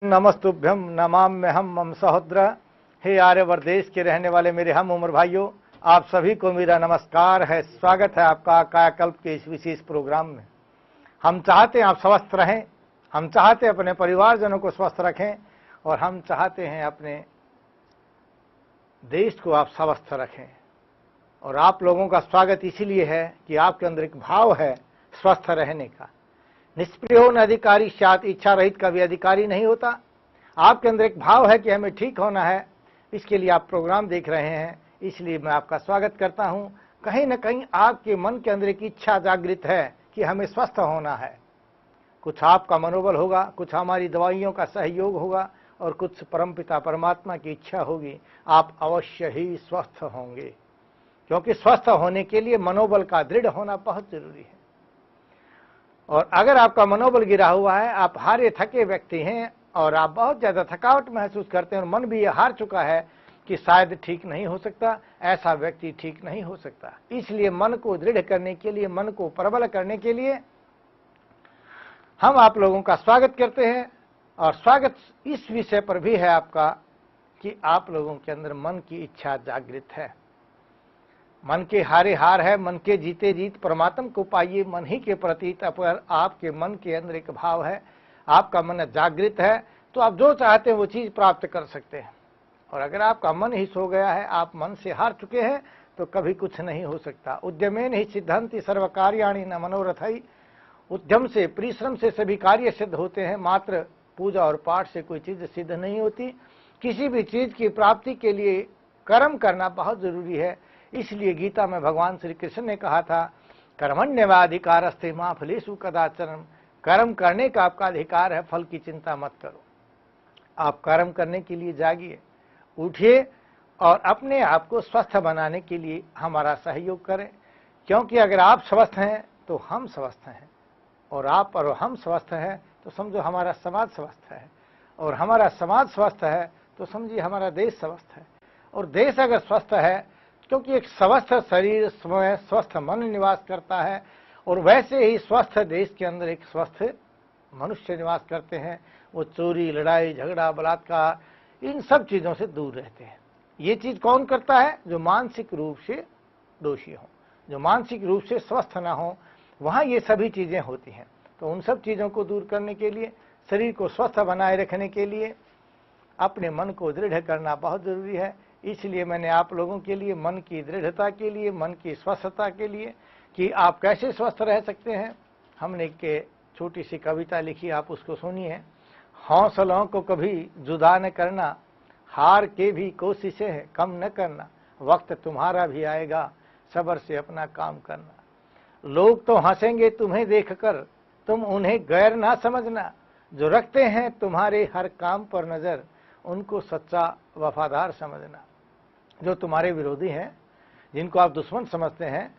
नमस्तुभ्यम नमाम्यहम मम सहोदर। हे आर्यवर्त देश के रहने वाले मेरे हम उम्र भाइयों, आप सभी को मेरा नमस्कार है। स्वागत है आपका कायाकल्प के इस विशेष प्रोग्राम में। हम चाहते हैं आप स्वस्थ रहें, हम चाहते हैं अपने परिवारजनों को स्वस्थ रखें और हम चाहते हैं अपने देश को आप स्वस्थ रखें। और आप लोगों का स्वागत इसीलिए है कि आपके अंदर एक भाव है स्वस्थ रहने का। निष्प्रियो न अधिकारी शात, इच्छा रहित कभी अधिकारी नहीं होता। आपके अंदर एक भाव है कि हमें ठीक होना है, इसके लिए आप प्रोग्राम देख रहे हैं, इसलिए मैं आपका स्वागत करता हूं। कहीं न कहीं आपके मन के अंदर एक इच्छा जागृत है कि हमें स्वस्थ होना है। कुछ आपका मनोबल होगा, कुछ हमारी दवाइयों का सहयोग होगा और कुछ परमपिता परमात्मा की इच्छा होगी। आप अवश्य ही स्वस्थ होंगे, क्योंकि स्वस्थ होने के लिए मनोबल का दृढ़ होना बहुत जरूरी है। और अगर आपका मनोबल गिरा हुआ है, आप हारे थके व्यक्ति हैं और आप बहुत ज्यादा थकावट महसूस करते हैं और मन भी ये हार चुका है कि शायद ठीक नहीं हो सकता, ऐसा व्यक्ति ठीक नहीं हो सकता। इसलिए मन को दृढ़ करने के लिए, मन को प्रबल करने के लिए हम आप लोगों का स्वागत करते हैं। और स्वागत इस विषय पर भी है आपका कि आप लोगों के अंदर मन की इच्छा जागृत है। मन के हारे हार है, मन के जीते जीत परमात्मा को पाइए। मन ही के प्रति अगर आपके मन के अंदर एक भाव है, आपका मन जागृत है, तो आप जो चाहते हैं वो चीज प्राप्त कर सकते हैं। और अगर आपका मन ही सो गया है, आप मन से हार चुके हैं, तो कभी कुछ नहीं हो सकता। उद्यमेन ही सिद्धंति सर्व कार्याणि न मनोरथई। उद्यम से, परिश्रम से सभी कार्य सिद्ध होते हैं, मात्र पूजा और पाठ से कोई चीज सिद्ध नहीं होती। किसी भी चीज की प्राप्ति के लिए कर्म करना बहुत जरूरी है। इसलिए गीता में भगवान श्री कृष्ण ने कहा था, कर्मण्येवाधिकारस्ते मा फलेषु कदाचन। कर्म करने का आपका अधिकार है, फल की चिंता मत करो। आप कर्म करने के लिए जागिए, उठिए और अपने आप को स्वस्थ बनाने के लिए हमारा सहयोग करें। क्योंकि अगर आप स्वस्थ हैं तो हम स्वस्थ हैं, और आप और हम स्वस्थ हैं तो समझो हमारा समाज स्वस्थ है, और हमारा समाज स्वस्थ है तो समझिए हमारा देश स्वस्थ है। और देश अगर स्वस्थ है, क्योंकि एक स्वस्थ शरीर में स्वस्थ मन निवास करता है, और वैसे ही स्वस्थ देश के अंदर एक स्वस्थ मनुष्य निवास करते हैं। वो चोरी, लड़ाई, झगड़ा, बलात्कार, इन सब चीजों से दूर रहते हैं। ये चीज कौन करता है? जो मानसिक रूप से दोषी हो, जो मानसिक रूप से स्वस्थ ना हो, वहां ये सभी चीजें होती हैं। तो उन सब चीजों को दूर करने के लिए, शरीर को स्वस्थ बनाए रखने के लिए अपने मन को दृढ़ करना बहुत जरूरी है। इसलिए मैंने आप लोगों के लिए मन की दृढ़ता के लिए, मन की स्वस्थता के लिए, कि आप कैसे स्वस्थ रह सकते हैं, हमने एक छोटी सी कविता लिखी, आप उसको सुनिए। हौसलों को कभी जुदा न करना, हार के भी कोशिशें कम न करना, वक्त तुम्हारा भी आएगा, सब्र से अपना काम करना। लोग तो हंसेंगे तुम्हें देखकर, तुम उन्हें गैर ना समझना। जो रखते हैं तुम्हारे हर काम पर नजर, उनको सच्चा वफादार समझना। जो तुम्हारे विरोधी हैं, जिनको आप दुश्मन समझते हैं,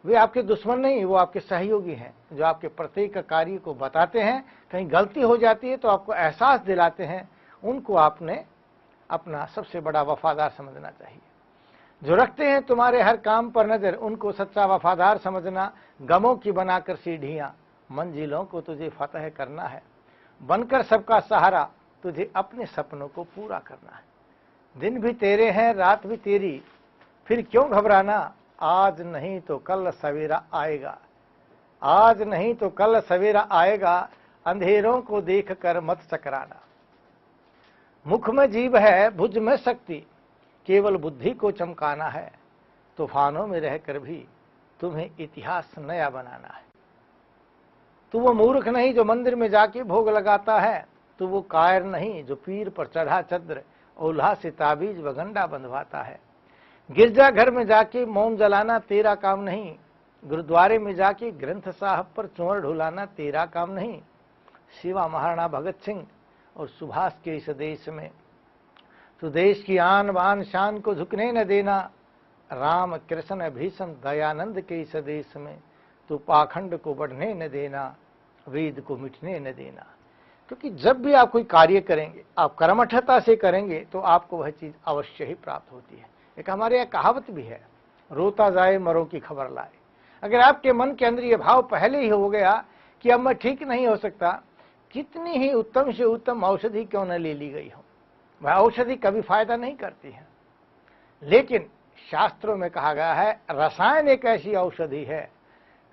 वे आपके दुश्मन नहीं, वो आपके सहयोगी हैं। जो आपके प्रत्येक कार्य को बताते हैं, कहीं गलती हो जाती है तो आपको एहसास दिलाते हैं, उनको आपने अपना सबसे बड़ा वफादार समझना चाहिए। जो रखते हैं तुम्हारे हर काम पर नजर, उनको सच्चा वफादार समझना। गमों की बनाकर सीढ़ियां, मंजिलों को तुझे फतह करना है। बनकर सबका सहारा, तुझे अपने सपनों को पूरा करना है। दिन भी तेरे हैं, रात भी तेरी, फिर क्यों घबराना। आज नहीं तो कल सवेरा आएगा, आज नहीं तो कल सवेरा आएगा। अंधेरों को देखकर मत चकराना। मुख में जीभ है, भुज में शक्ति, केवल बुद्धि को चमकाना है। तूफानों में रहकर भी तुम्हें इतिहास नया बनाना है। तू वो मूर्ख नहीं जो मंदिर में जाके भोग लगाता है, तू वो कायर नहीं जो पीर पर चढ़ा चद्र ओल्हा से ताबीज व गंडा बंधवाता है। गिरजा घर में जाके मोम जलाना तेरा काम नहीं, गुरुद्वारे में जाके ग्रंथ साहब पर चोर ढुलाना तेरा काम नहीं। शिवा महाराणा भगत सिंह और सुभाष के इस देश में तो देश की आन बान शान को झुकने न देना। राम कृष्ण भीषण दयानंद के इस देश में तो पाखंड को बढ़ने न देना, वेद को मिटने न देना। क्योंकि जब भी आप कोई कार्य करेंगे, आप कर्मठता से करेंगे, तो आपको वह चीज अवश्य ही प्राप्त होती है। एक हमारे यहाँ कहावत भी है, रोता जाए मरो की खबर लाए। अगर आपके मन के अंदर ये भाव पहले ही हो गया कि अब मैं ठीक नहीं हो सकता, कितनी ही उत्तम से उत्तम औषधि क्यों न ले ली गई हो, वह औषधि कभी फायदा नहीं करती है। लेकिन शास्त्रों में कहा गया है रसायन एक ऐसी औषधि है।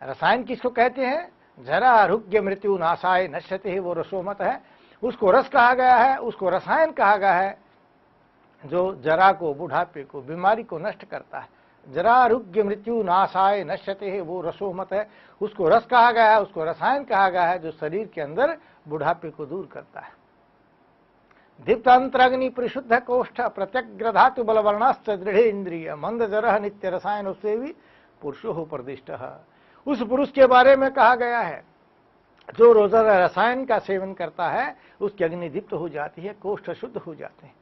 रसायन किसको कहते हैं? जरा आरोग्य मृत्यु नाशाय नश्यते है, वो रसोमत है, उसको रस कहा गया है, उसको रसायन कहा गया है, जो जरा को, बुढ़ापे को, बीमारी को नष्ट करता है। जरा आरोग्य मृत्यु नाशाय नश्यते है, वो रसोमत है, उसको रस कहा गया है, उसको रसायन कहा गया है, जो शरीर के अंदर बुढ़ापे को दूर करता है। दीप्तांतराग्नि परिशुद्ध कोष्ठ प्रत्यग्र धातु बलवर्णाश्च दृढ़ इंद्रिय मंद जरह नित्य रसायन सेवी पुरुषो प्रदिष्ट। उस पुरुष के बारे में कहा गया है जो रोजाना रसायन का सेवन करता है, उसकी अग्नि दीप्त हो जाती है, कोष्ठ शुद्ध हो जाते हैं,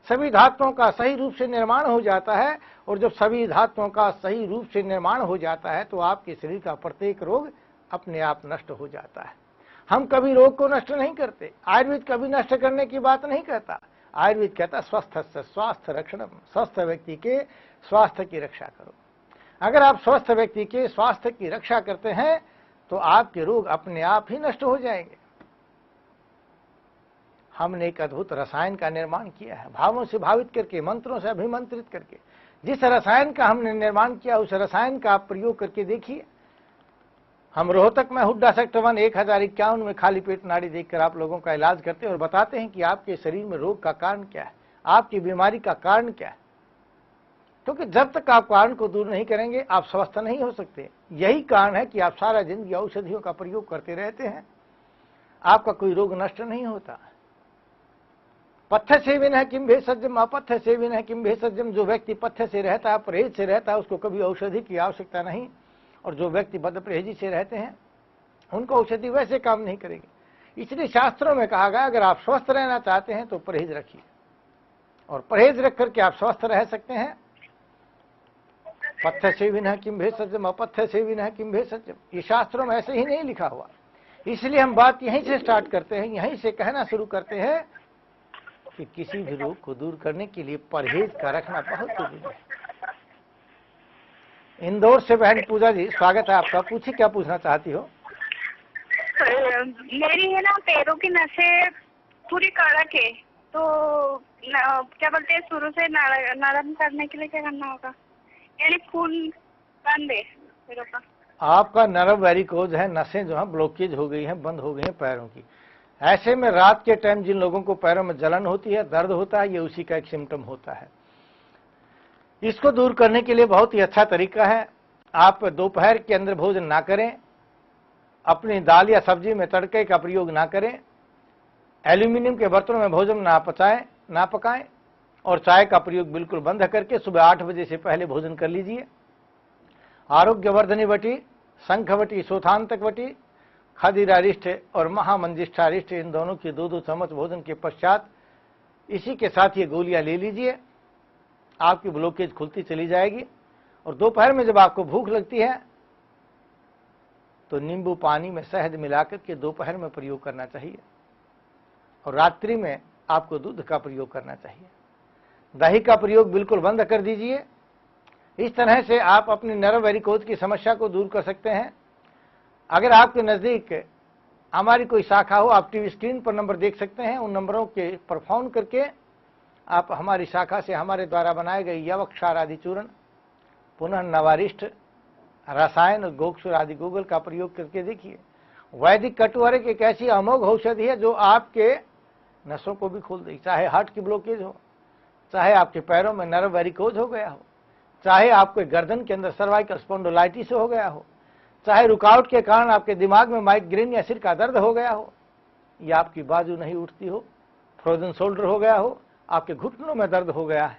सभी धातुओं का सही रूप से निर्माण हो जाता है। और जब सभी धातुओं का सही रूप से निर्माण हो जाता है तो आपके शरीर का प्रत्येक रोग अपने आप नष्ट हो जाता है। हम कभी रोग को नष्ट नहीं करते, आयुर्वेद कभी नष्ट करने की बात नहीं कहता। आयुर्वेद कहता स्वस्थ से स्वास्थ्य रक्षणम, स्वस्थ व्यक्ति के स्वास्थ्य की रक्षा करो। अगर आप स्वस्थ व्यक्ति के स्वास्थ्य की रक्षा करते हैं तो आपके रोग अपने आप ही नष्ट हो जाएंगे। हमने एक अद्भुत रसायन का निर्माण किया है, भावों से भावित करके, मंत्रों से अभिमंत्रित करके। जिस रसायन का हमने निर्माण किया उस रसायन का आप प्रयोग करके देखिए। हम रोहतक में हुड्डा सेक्टर 1 1051 में खाली पेट नाड़ी देखकर आप लोगों का इलाज करते हैं और बताते हैं कि आपके शरीर में रोग का कारण क्या है, आपकी बीमारी का कारण क्या है। क्योंकि जब तक आप कारण को दूर नहीं करेंगे आप स्वस्थ नहीं हो सकते। यही कारण है कि आप सारा जिंदगी औषधियों का प्रयोग करते रहते हैं, आपका कोई रोग नष्ट नहीं होता। पथ्य सेवन है किम भेषजम, अपथ्य सेवन है किम भेषजम। जो व्यक्ति पथ्य से रहता है, परहेज से रहता है, उसको कभी औषधि की आवश्यकता नहीं। और जो व्यक्ति बद परहेजी से रहते हैं उनको औषधि वैसे काम नहीं करेगी। इसलिए शास्त्रों में कहा गया अगर आप स्वस्थ रहना चाहते हैं तो परहेज रखिए, और परहेज रख करके आप स्वस्थ रह सकते हैं। पथ्य सेवन है किम भेषजम, अपथ्य सेवन है किम भेषजम, ये शास्त्रों में ऐसे ही नहीं लिखा हुआ। इसलिए हम बात यहीं से स्टार्ट करते हैं, यहीं से कहना शुरू करते हैं कि किसी भी रोग को दूर करने के लिए परहेज का रखना बहुत जरूरी है। इंदौर से बहन पूजा जी, स्वागत है आपका। पूछिए क्या पूछना चाहती हो? मेरी है ना पैरों की नसें पूरी कड़क है, तो क्या बोलते हैं, शुरू से नरम करने के लिए क्या करना होगा? यानी खून बंद है पैरों का। आपका नर्व वेरिकोज है, नसें जो है ब्लॉकेज हो गई हैं, बंद हो गई हैं पैरों की। ऐसे में रात के टाइम जिन लोगों को पैरों में जलन होती है, दर्द होता है, ये उसी का एक सिम्टम होता है। इसको दूर करने के लिए बहुत ही अच्छा तरीका है, आप दोपहर के अंदर भोजन ना करें, अपनी दाल या सब्जी में तड़के का प्रयोग ना करें, एल्यूमिनियम के बर्तनों में भोजन ना पकाएं, और चाय का प्रयोग बिल्कुल बंद करके सुबह 8 बजे से पहले भोजन कर लीजिए। आरोग्यवर्धनी वटी, शंखवटी, शोथांतक वटी, खदिरारिष्ठ और महामंजिष्ठारिष्ठ, इन दोनों की 2-2 चम्मच भोजन के पश्चात इसी के साथ ये गोलियां ले लीजिए। आपकी ब्लॉकेज खुलती चली जाएगी। और दोपहर में जब आपको भूख लगती है तो नींबू पानी में शहद मिलाकर के दोपहर में प्रयोग करना चाहिए, और रात्रि में आपको दूध का प्रयोग करना चाहिए। दही का प्रयोग बिल्कुल बंद कर दीजिए। इस तरह से आप अपनी नर्व वेरिकोज की समस्या को दूर कर सकते हैं। अगर आपके नज़दीक हमारी कोई शाखा हो, आप टीवी स्क्रीन पर नंबर देख सकते हैं, उन नंबरों के पर फोन करके आप हमारी शाखा से हमारे द्वारा बनाए गए यवक्षार आदि चूर्ण, पुनः नवारिष्ठ, रसायन और गोक्षुर आदि गूगल का प्रयोग करके देखिए। वैदिक कटुहर एक ऐसी अमोघ औषधि है जो आपके नसों को भी खोल देगी। चाहे हार्ट की ब्लॉकेज हो, चाहे आपके पैरों में नर्व वेरिकोज हो गया हो, चाहे आपके गर्दन के अंदर सर्वाइकल स्पॉन्डिलाइटिस हो गया हो, चाहे रुकावट के कारण आपके दिमाग में माइग्रेन या सिर का दर्द हो गया हो, या आपकी बाजू नहीं उठती हो, फ्रोजन शोल्डर हो गया हो, आपके घुटनों में दर्द हो गया है,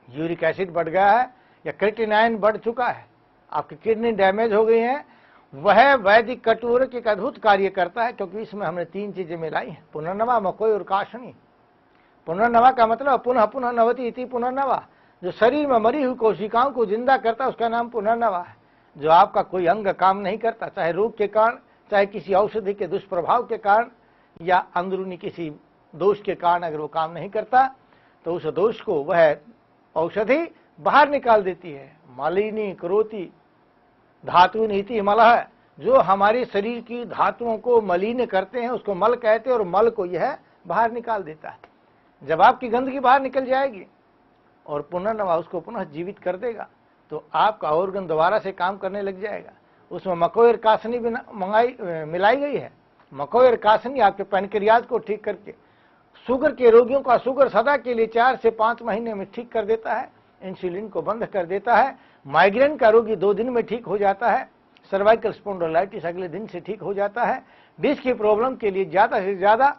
यूरिक एसिड बढ़ गया है या क्रिएटिनाइन बढ़ चुका है, आपकी किडनी डैमेज हो गई है, वह वैदिक कटोरे के एक अद्भुत कार्य करता है। क्योंकि इसमें हमने 3 चीजें मिलाई हैं, पुनर्नवा, मकोई और काशनी। पुनर्नवा का मतलब पुनः पुनः नवति इति पुनर्नवा, जो शरीर में मरी हुई कोशिकाओं को जिंदा करता है उसका नाम पुनर्नवा है। जो आपका कोई अंग काम नहीं करता, चाहे रोग के कारण, चाहे किसी औषधि के दुष्प्रभाव के कारण, या अंदरूनी किसी दोष के कारण अगर वो काम नहीं करता, तो उस दोष को वह औषधि बाहर निकाल देती है। मलिनी करोति धातु नीति मलह जो हमारे शरीर की धातुओं को मलिन करते हैं, उसको मल कहते हैं, और मल को यह बाहर निकाल देता है। जब आपकी गंदगी बाहर निकल जाएगी और पुनर्नवा उसको पुनः जीवित कर देगा, तो आपका ऑर्गन दोबारा से काम करने लग जाएगा। उसमें मकोई और कासनी भी मिलाई गई है। मकोई और कासनी आपके पैनक्रियाज को ठीक करके शुगर के रोगियों का शुगर सदा के लिए 4 से 5 महीने में ठीक कर देता है। इंसुलिन को बंद कर देता है। माइग्रेन का रोगी 2 दिन में ठीक हो जाता है। सर्वाइकल स्पॉन्डिलाइटिस अगले दिन से ठीक हो जाता है। डिस्क की प्रॉब्लम के लिए ज़्यादा से ज़्यादा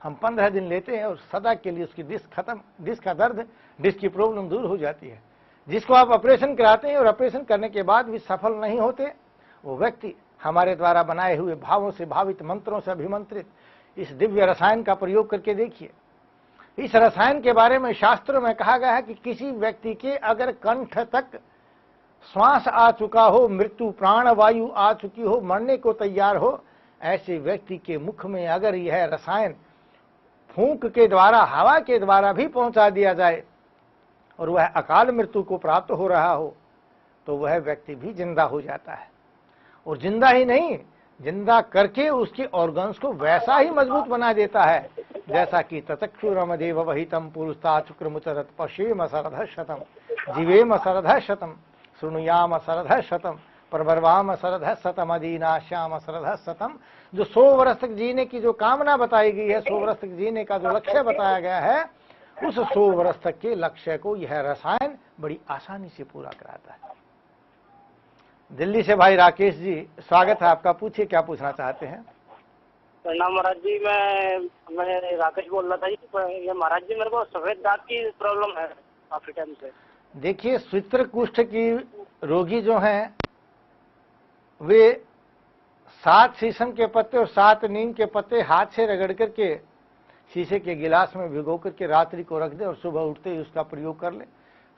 हम 15 दिन लेते हैं और सदा के लिए उसकी डिस्क खत्म, डिस्क का दर्द, डिस्क की प्रॉब्लम दूर हो जाती है। जिसको आप ऑपरेशन कराते हैं और ऑपरेशन करने के बाद भी सफल नहीं होते, वो व्यक्ति हमारे द्वारा बनाए हुए भावों से भावित, मंत्रों से अभिमंत्रित इस दिव्य रसायन का प्रयोग करके देखिए। इस रसायन के बारे में शास्त्रों में कहा गया है कि किसी व्यक्ति के अगर कंठ तक श्वास आ चुका हो, मृत्यु प्राण वायु आ चुकी हो, मरने को तैयार हो, ऐसे व्यक्ति के मुख में अगर यह रसायन फूंक के द्वारा, हवा के द्वारा भी पहुंचा दिया जाए और वह अकाल मृत्यु को प्राप्त हो रहा हो, तो वह व्यक्ति भी जिंदा हो जाता है। और जिंदा ही नहीं, जिंदा करके उसके ऑर्गन्स को वैसा ही मजबूत बना देता है जैसा कि तचक्षुरमदेव वहितम पुरुस्ता शुक्रमुचरत पश्येम सरध शतम जीवेम सरध शतम शृणुयाम सरध शतम प्रबर्वाम सरध शतम अदीनाश्याम सरध शतम। जो 100 वर्ष तक जीने की जो कामना बताई गई है, 100 वर्ष तक जीने का जो लक्ष्य बताया गया है, उस 100 वर्ष तक के लक्ष्य को यह रसायन बड़ी आसानी से पूरा कराता है। दिल्ली से भाई राकेश जी, स्वागत है आपका। पूछिए क्या पूछना चाहते हैं। प्रणाम महाराज जी, मैं राकेश बोल रहा था जी। ये महाराज जी मेरे को सफेद दाग की प्रॉब्लम है काफी टाइम से। देखिए, चित्र कुष्ठ की रोगी जो हैं वे 7 शीशम के पत्ते और 7 नीम के पत्ते हाथ से रगड़ करके शीशे के गिलास में भिगो करके रात्रि को रख दे और सुबह उठते ही उसका प्रयोग कर ले।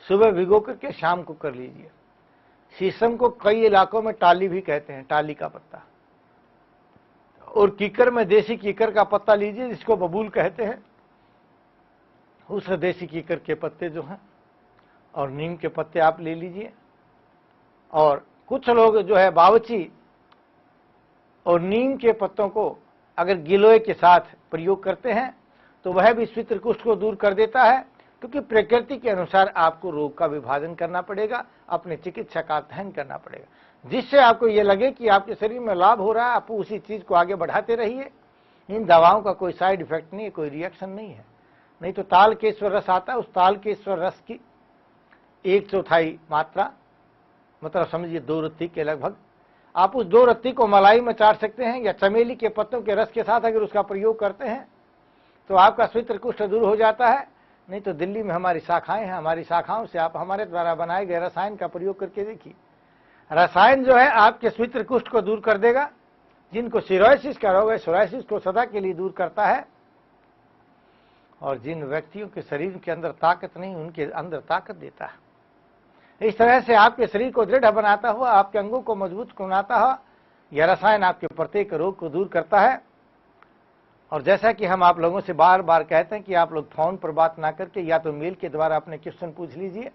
सुबह भिगो करके शाम को कर लीजिए। शीशम को कई इलाकों में टाली भी कहते हैं, टाली का पत्ता। और कीकर में देसी कीकर का पत्ता लीजिए, जिसको बबूल कहते हैं। उस देसी कीकर के पत्ते जो हैं और नीम के पत्ते आप ले लीजिए। और कुछ लोग जो है बावची और नीम के पत्तों को अगर गिलोय के साथ प्रयोग करते हैं तो वह भी चित्र कुष्ठ को दूर कर देता है, क्योंकि प्रकृति के अनुसार आपको रोग का विभाजन करना पड़ेगा, अपने चिकित्सा का अध्ययन करना पड़ेगा, जिससे आपको ये लगे कि आपके शरीर में लाभ हो रहा है। आप उसी चीज को आगे बढ़ाते रहिए। इन दवाओं का कोई साइड इफेक्ट नहीं है, कोई रिएक्शन नहीं है। नहीं तो तालकेश्वर रस आता है, उस तालकेश्वर रस की 1/4 मात्रा, मतलब समझिए 2 रत्ती के लगभग, आप उस 2 रत्ती को मलाई में चाट सकते हैं, या चमेली के पत्तों के रस के साथ अगर उसका प्रयोग करते हैं तो आपका चित्र कुष्ठ दूर हो जाता है। नहीं तो दिल्ली में हमारी शाखाएं हैं, हमारी शाखाओं से आप हमारे द्वारा बनाए गए रसायन का प्रयोग करके देखिए। रसायन जो है आपके चित्र कुष्ठ को दूर कर देगा। जिनको सिरोसिस का रोग है, सोराइसिस को सदा के लिए दूर करता है। और जिन व्यक्तियों के शरीर के अंदर ताकत नहीं, उनके अंदर ताकत देता है। इस तरह से आपके शरीर को दृढ़ बनाता हुआ, आपके अंगों को मजबूत बनाता हुआ यह रसायन आपके प्रत्येक रोग को दूर करता है। और जैसा कि हम आप लोगों से बार बार कहते हैं कि आप लोग फोन पर बात ना करके या तो मेल के द्वारा अपने क्वेश्चन पूछ लीजिए,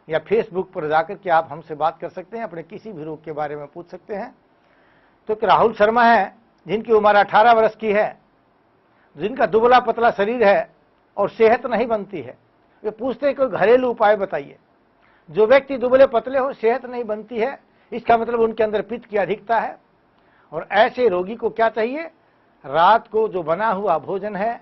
या फेसबुक पर जाकर के आप हमसे बात कर सकते हैं, अपने किसी भी रोग के बारे में पूछ सकते हैं। तो राहुल शर्मा है, जिनकी उम्र 18 वर्ष की है, जिनका दुबला पतला शरीर है और सेहत नहीं बनती है, वे पूछते हैं कोई घरेलू उपाय बताइए। जो व्यक्ति दुबले पतले हो, सेहत नहीं बनती है, इसका मतलब उनके अंदर पित्त की अधिकता है। और ऐसे रोगी को क्या चाहिए? रात को जो बना हुआ भोजन है,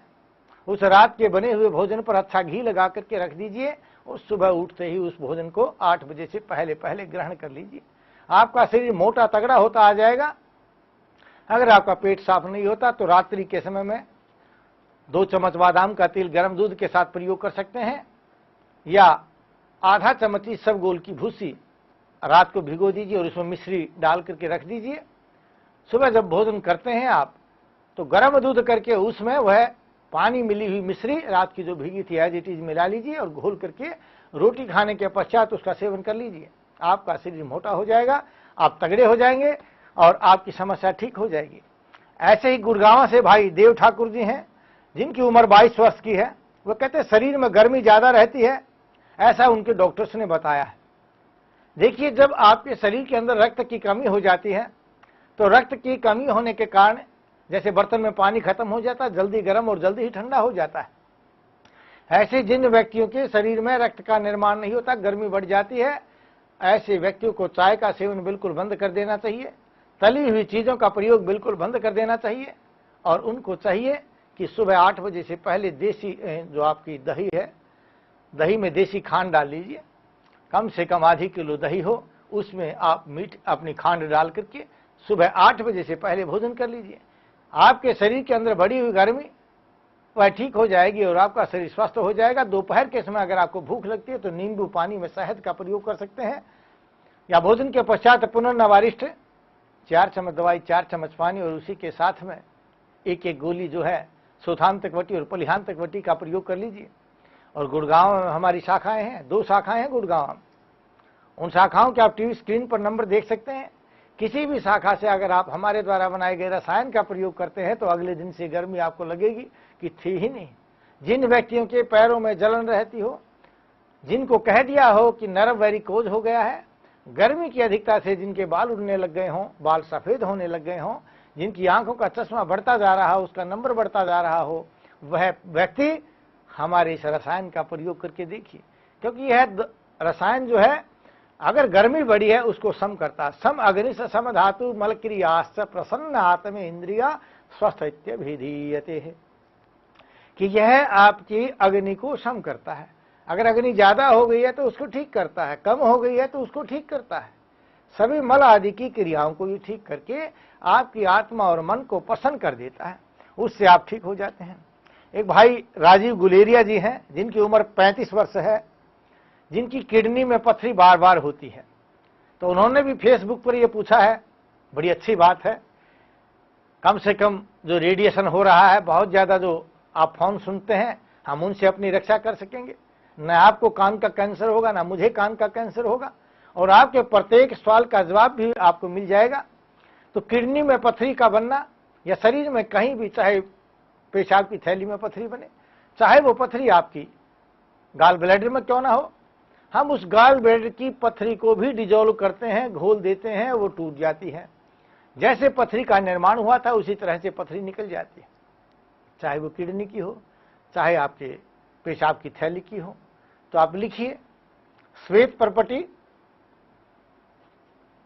उस रात के बने हुए भोजन पर अच्छा घी लगा करके रख दीजिए और सुबह उठते ही उस भोजन को 8 बजे से पहले पहले ग्रहण कर लीजिए। आपका शरीर मोटा तगड़ा होता आ जाएगा। अगर आपका पेट साफ नहीं होता तो रात्रि के समय में 2 चम्मच बादाम का तेल गर्म दूध के साथ प्रयोग कर सकते हैं, या आधा चम्मच इसबगोल की भूसी रात को भिगो दीजिए और उसमें मिश्री डाल करके रख दीजिए। सुबह जब भोजन करते हैं आप तो गर्म दूध करके उसमें वह पानी मिली हुई मिश्री रात की जो भीगी थी एज इट इज मिला लीजिए और घोल करके रोटी खाने के पश्चात उसका सेवन कर लीजिए। आपका शरीर मोटा हो जाएगा, आप तगड़े हो जाएंगे और आपकी समस्या ठीक हो जाएगी। ऐसे ही गुड़गांव से भाई देव ठाकुर जी हैं, जिनकी उम्र 22 वर्ष की है। वो कहते हैं शरीर में गर्मी ज्यादा रहती है, ऐसा उनके डॉक्टर्स ने बताया है। देखिए, जब आपके शरीर के अंदर रक्त की कमी हो जाती है तो रक्त की कमी होने के कारण जैसे बर्तन में पानी खत्म हो जाता है, जल्दी गर्म और जल्दी ही ठंडा हो जाता है। ऐसे जिन व्यक्तियों के शरीर में रक्त का निर्माण नहीं होता, गर्मी बढ़ जाती है, ऐसे व्यक्तियों को चाय का सेवन बिल्कुल बंद कर देना चाहिए, तली हुई चीज़ों का प्रयोग बिल्कुल बंद कर देना चाहिए, और उनको चाहिए कि सुबह 8 बजे से पहले देसी जो आपकी दही है, दही में देसी खांड डाल लीजिए, कम से कम आधी किलो दही हो, उसमें आप मीठ अपनी खांड डाल करके सुबह 8 बजे से पहले भोजन कर लीजिए। आपके शरीर के अंदर बढ़ी हुई गर्मी वह ठीक हो जाएगी और आपका शरीर स्वस्थ हो जाएगा। दोपहर के समय अगर आपको भूख लगती है तो नींबू पानी में शहद का प्रयोग कर सकते हैं, या भोजन के पश्चात पुनर्नवारिष्ठ 4 चम्मच दवाई, 4 चम्मच पानी और उसी के साथ में एक गोली जो है शोथांतकवटी और पलिहांतकवटी का प्रयोग कर लीजिए। और गुड़गांव में हमारी शाखाएं हैं, 2 शाखाएं हैं गुड़गांव में, उन शाखाओं के आप टीवी स्क्रीन पर नंबर देख सकते हैं। किसी भी शाखा से अगर आप हमारे द्वारा बनाए गए रसायन का प्रयोग करते हैं तो अगले दिन से गर्मी आपको लगेगी कि थी ही नहीं। जिन व्यक्तियों के पैरों में जलन रहती हो, जिनको कह दिया हो कि नर्व वेरिकोज हो गया है, गर्मी की अधिकता से जिनके बाल उड़ने लग गए हों, बाल सफ़ेद होने लग गए हों, जिनकी आंखों का चश्मा बढ़ता जा रहा हो, उसका नंबर बढ़ता जा रहा हो, वह व्यक्ति हमारे इस रसायन का प्रयोग करके देखिए। क्योंकि यह रसायन जो है अगर गर्मी बढ़ी है उसको सम करता है। सम अग्नि से सम धातु मल क्रियाश्च प्रसन्न आत्म इंद्रिया स्वस्थ इत्यभिधीयते है, कि यह आपकी अग्नि को सम करता है। अगर अग्नि ज्यादा हो गई है तो उसको ठीक करता है, कम हो गई है तो उसको ठीक करता है। सभी मल आदि की क्रियाओं को ये ठीक करके आपकी आत्मा और मन को प्रसन्न कर देता है, उससे आप ठीक हो जाते हैं। एक भाई राजीव गुलेरिया जी हैं, जिनकी उम्र 35 वर्ष है, जिनकी किडनी में पथरी बार बार होती है। तो उन्होंने भी फेसबुक पर यह पूछा है, बड़ी अच्छी बात है, कम से कम जो रेडिएशन हो रहा है, बहुत ज़्यादा जो आप फोन सुनते हैं, हम उनसे अपनी रक्षा कर सकेंगे। न आपको कान का कैंसर होगा, ना मुझे कान का कैंसर होगा, और आपके प्रत्येक सवाल का जवाब भी आपको मिल जाएगा। तो किडनी में पथरी का बनना या शरीर में कहीं भी, चाहे पेशाब की थैली में पथरी बने, चाहे वो पथरी आपकी गाल ब्लैडर में क्यों ना हो, हम उस गाल ब्लैडर की पथरी को भी डिजोल्व करते हैं, घोल देते हैं, वो टूट जाती है। जैसे पथरी का निर्माण हुआ था उसी तरह से पथरी निकल जाती है, चाहे वो किडनी की हो, चाहे आपके पेशाब की थैली की हो। तो आप लिखिए श्वेत परपटी,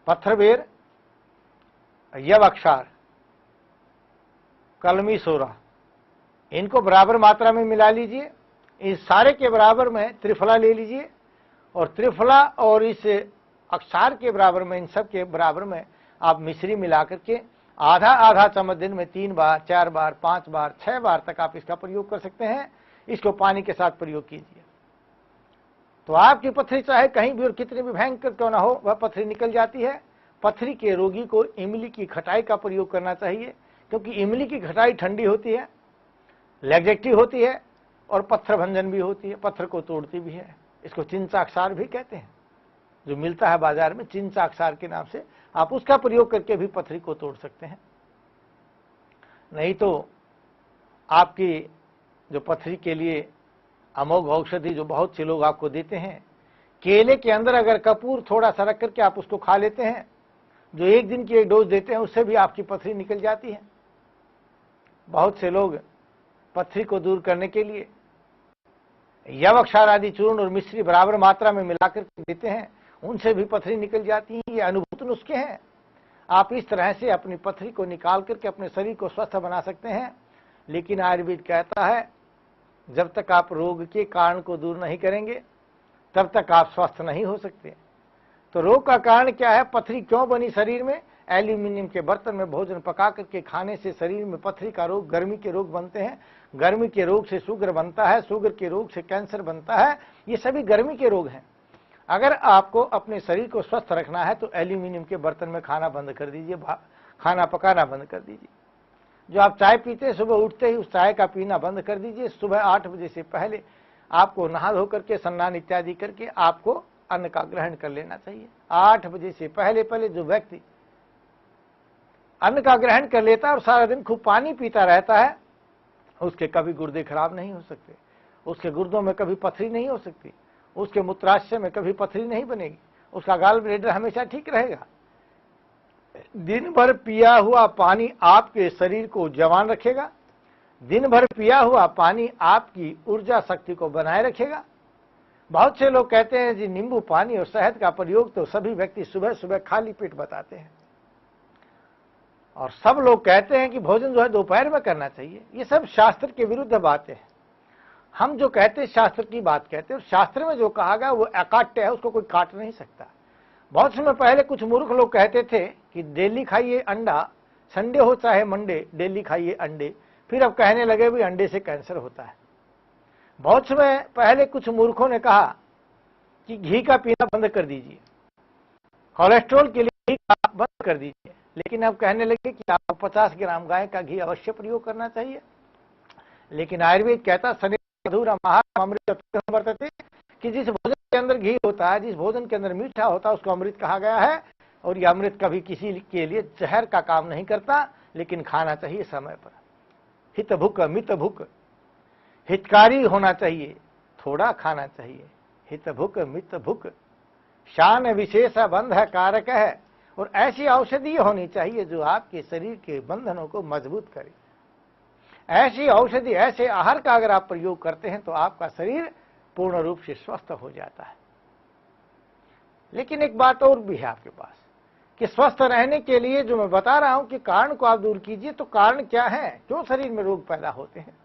पत्थरबेर, यवक्षार, कलमी सोरा, इनको बराबर मात्रा में मिला लीजिए। इस सारे के बराबर में त्रिफला ले लीजिए, और त्रिफला और इस अक्षार के बराबर में, इन सब के बराबर में आप मिश्री मिला करके आधा आधा चम्मच दिन में 3 बार, 4 बार, 5 बार, 6 बार तक आप इसका प्रयोग कर सकते हैं। इसको पानी के साथ प्रयोग कीजिए तो आपकी पथरी चाहे कहीं भी और कितनी भी भयंकर क्यों ना हो, वह पथरी निकल जाती है। पथरी के रोगी को इमली की खटाई का प्रयोग करना चाहिए, क्योंकि इमली की खटाई ठंडी होती है, लैक्जेक्टिव होती है और पत्थर भंजन भी होती है, पत्थर को तोड़ती भी है। इसको चिंचाक्षार भी कहते हैं, जो मिलता है बाजार में चिंचाक्षार के नाम से, आप उसका प्रयोग करके भी पथरी को तोड़ सकते हैं। नहीं तो आपकी जो पथरी के लिए अमोघ औषधि जो बहुत से लोग आपको देते हैं, केले के अंदर अगर कपूर थोड़ा सा रख करके आप उसको खा लेते हैं, जो 1 दिन की एक डोज देते हैं, उससे भी आपकी पथरी निकल जाती है। बहुत से लोग पथरी को दूर करने के लिए यवक्षार आदि चूर्ण और मिश्री बराबर मात्रा में मिलाकर देते हैं, उनसे भी पथरी निकल जाती है। ये अनुभूत नुस्खे हैं। आप इस तरह से अपनी पथरी को निकाल करके अपने शरीर को स्वस्थ बना सकते हैं। लेकिन आयुर्वेद कहता है जब तक आप रोग के कारण को दूर नहीं करेंगे तब तक आप स्वस्थ नहीं हो सकते। तो रोग का कारण क्या है, पथरी क्यों बनी शरीर में? एल्यूमिनियम के बर्तन में भोजन पका करके खाने से शरीर में पथरी का रोग, गर्मी के रोग बनते हैं। गर्मी के रोग से शुगर बनता है, शुगर के रोग से कैंसर बनता है। ये सभी गर्मी के रोग हैं। अगर आपको अपने शरीर को स्वस्थ रखना है तो एल्यूमिनियम के बर्तन में खाना बंद कर दीजिए, खाना पकाना बंद कर दीजिए। जो आप चाय पीते हैं सुबह उठते ही उस चाय का पीना बंद कर दीजिए। सुबह 8 बजे से पहले आपको नहा धो करके स्नान इत्यादि करके आपको अन्न का ग्रहण कर लेना चाहिए। 8 बजे से पहले पहले जो व्यक्ति अन्न का ग्रहण कर लेता है और सारा दिन खूब पानी पीता रहता है, उसके कभी गुर्दे खराब नहीं हो सकते, उसके गुर्दों में कभी पथरी नहीं हो सकती, उसके मूत्राशय में कभी पथरी नहीं बनेगी, उसका गाल ब्लैडर हमेशा ठीक रहेगा। दिन भर पिया हुआ पानी आपके शरीर को जवान रखेगा। दिन भर पिया हुआ पानी आपकी ऊर्जा शक्ति को बनाए रखेगा। बहुत से लोग कहते हैं जी नींबू पानी और शहद का प्रयोग तो सभी व्यक्ति सुबह सुबह खाली पेट बताते हैं, और सब लोग कहते हैं कि भोजन जो है दोपहर में करना चाहिए। ये सब शास्त्र के विरुद्ध बातें हैं। हम जो कहते हैं शास्त्र की बात कहते हैं, शास्त्र में जो कहा गया वो अकाट्य है, उसको कोई काट नहीं सकता। बहुत समय पहले कुछ मूर्ख लोग कहते थे कि डेली खाइए अंडा, संडे हो चाहे मंडे, डेली खाइए अंडे। फिर अब कहने लगे भी अंडे से कैंसर होता है। बहुत समय पहले कुछ मूर्खों ने कहा कि घी का पीना बंद कर दीजिए, कोलेस्ट्रॉल के लिए घी का बंद कर दीजिए। लेकिन अब कहने लगे कि आपको 50 ग्राम गाय का घी अवश्य प्रयोग करना चाहिए। लेकिन आयुर्वेद कहता शनि मधुरा महाम अमृत वर्तते कि जिस भोजन के अंदर घी होता है, जिस भोजन के अंदर मीठा होता है, उसको अमृत कहा गया है। और यह अमृत कभी किसी के लिए जहर का काम नहीं करता, लेकिन खाना चाहिए समय पर। हित भुक मित भुक, हितकारी होना चाहिए, थोड़ा खाना चाहिए। हित भुक मित भुक, शान विशेष बंध कारक है। और ऐसी औषधि होनी चाहिए जो आपके शरीर के बंधनों को मजबूत करे। ऐसी औषधि, ऐसे आहार का अगर आप प्रयोग करते हैं तो आपका शरीर पूर्ण रूप से स्वस्थ हो जाता है। लेकिन एक बात और भी है आपके पास कि स्वस्थ रहने के लिए जो मैं बता रहा हूं कि कारण को आप दूर कीजिए, तो कारण क्या है, क्यों शरीर में रोग पैदा होते हैं।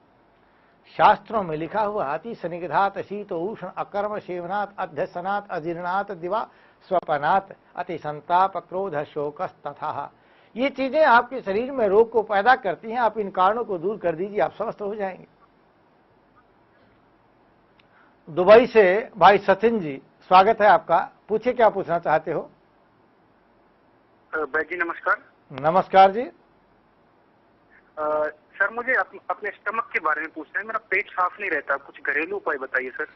शास्त्रों में लिखा हुआ अति सनिग्धात शीत उष्ण अकर्म सेवनात् अध्यसनात् अजीर्णात् दिवा स्वपनात् अति संताप क्रोध शोक तथा। ये चीजें आपके शरीर में रोग को पैदा करती हैं। आप इन कारणों को दूर कर दीजिए, आप स्वस्थ हो जाएंगे। दुबई से भाई सचिन जी, स्वागत है आपका। पूछिए क्या पूछना चाहते हो। भाई जी नमस्कार। नमस्कार जी। सर मुझे अपने स्टमक के बारे में पूछना है। मेरा पेट साफ नहीं रहता, कुछ घरेलू उपाय बताइए सर।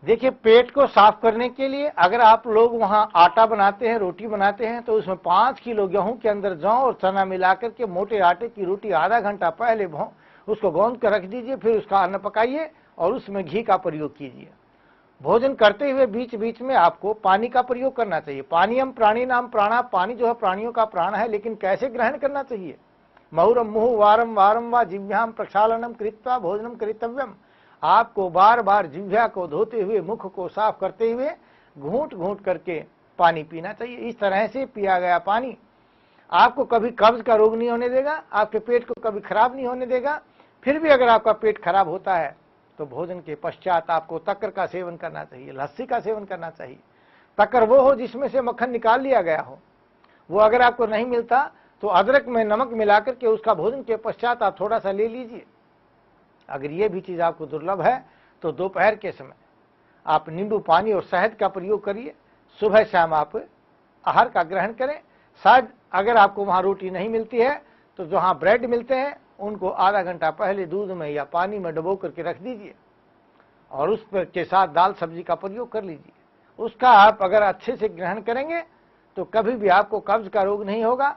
देखिए, पेट को साफ करने के लिए अगर आप लोग वहां आटा बनाते हैं, रोटी बनाते हैं, तो उसमें 5 किलो गेहूं के अंदर जौ और चना मिलाकर के मोटे आटे की रोटी आधा घंटा पहले उसको गौंद कर रख दीजिए। फिर उसका अन्न पकाइए और उसमें घी का प्रयोग कीजिए। भोजन करते हुए बीच बीच में आपको पानी का प्रयोग करना चाहिए। पानीयम प्राणी नाम प्राणा, पानी जो है प्राणियों का प्राण है। लेकिन कैसे ग्रहण करना चाहिए। महुरम मुहु वारम वारम व जिह्वाम प्रक्षालनम कृत्वा भोजनम करितव्यम। आपको बार बार जिह्वा को धोते हुए, मुख को साफ करते हुए घूंट घूंट करके पानी पीना चाहिए। इस तरह से पिया गया पानी आपको कभी कब्ज का रोग नहीं होने देगा, आपके पेट को कभी खराब नहीं होने देगा। फिर भी अगर आपका पेट खराब होता है तो भोजन के पश्चात आपको तक्कर का सेवन करना चाहिए, लस्सी का सेवन करना चाहिए। तक्कर वो हो जिसमें से मक्खन निकाल लिया गया हो। वो अगर आपको नहीं मिलता तो अदरक में नमक मिलाकर के उसका भोजन के पश्चात आप थोड़ा सा ले लीजिए। अगर ये भी चीज आपको दुर्लभ है तो दोपहर के समय आप नींबू पानी और शहद का प्रयोग करिए। सुबह शाम आप आहार का ग्रहण करें। शायद अगर आपको वहां रोटी नहीं मिलती है तो जहां ब्रेड मिलते हैं उनको आधा घंटा पहले दूध में या पानी में डुबो करके रख दीजिए और उस पर के साथ दाल सब्जी का प्रयोग कर लीजिए। उसका आप अगर अच्छे से ग्रहण करेंगे तो कभी भी आपको कब्ज का रोग नहीं होगा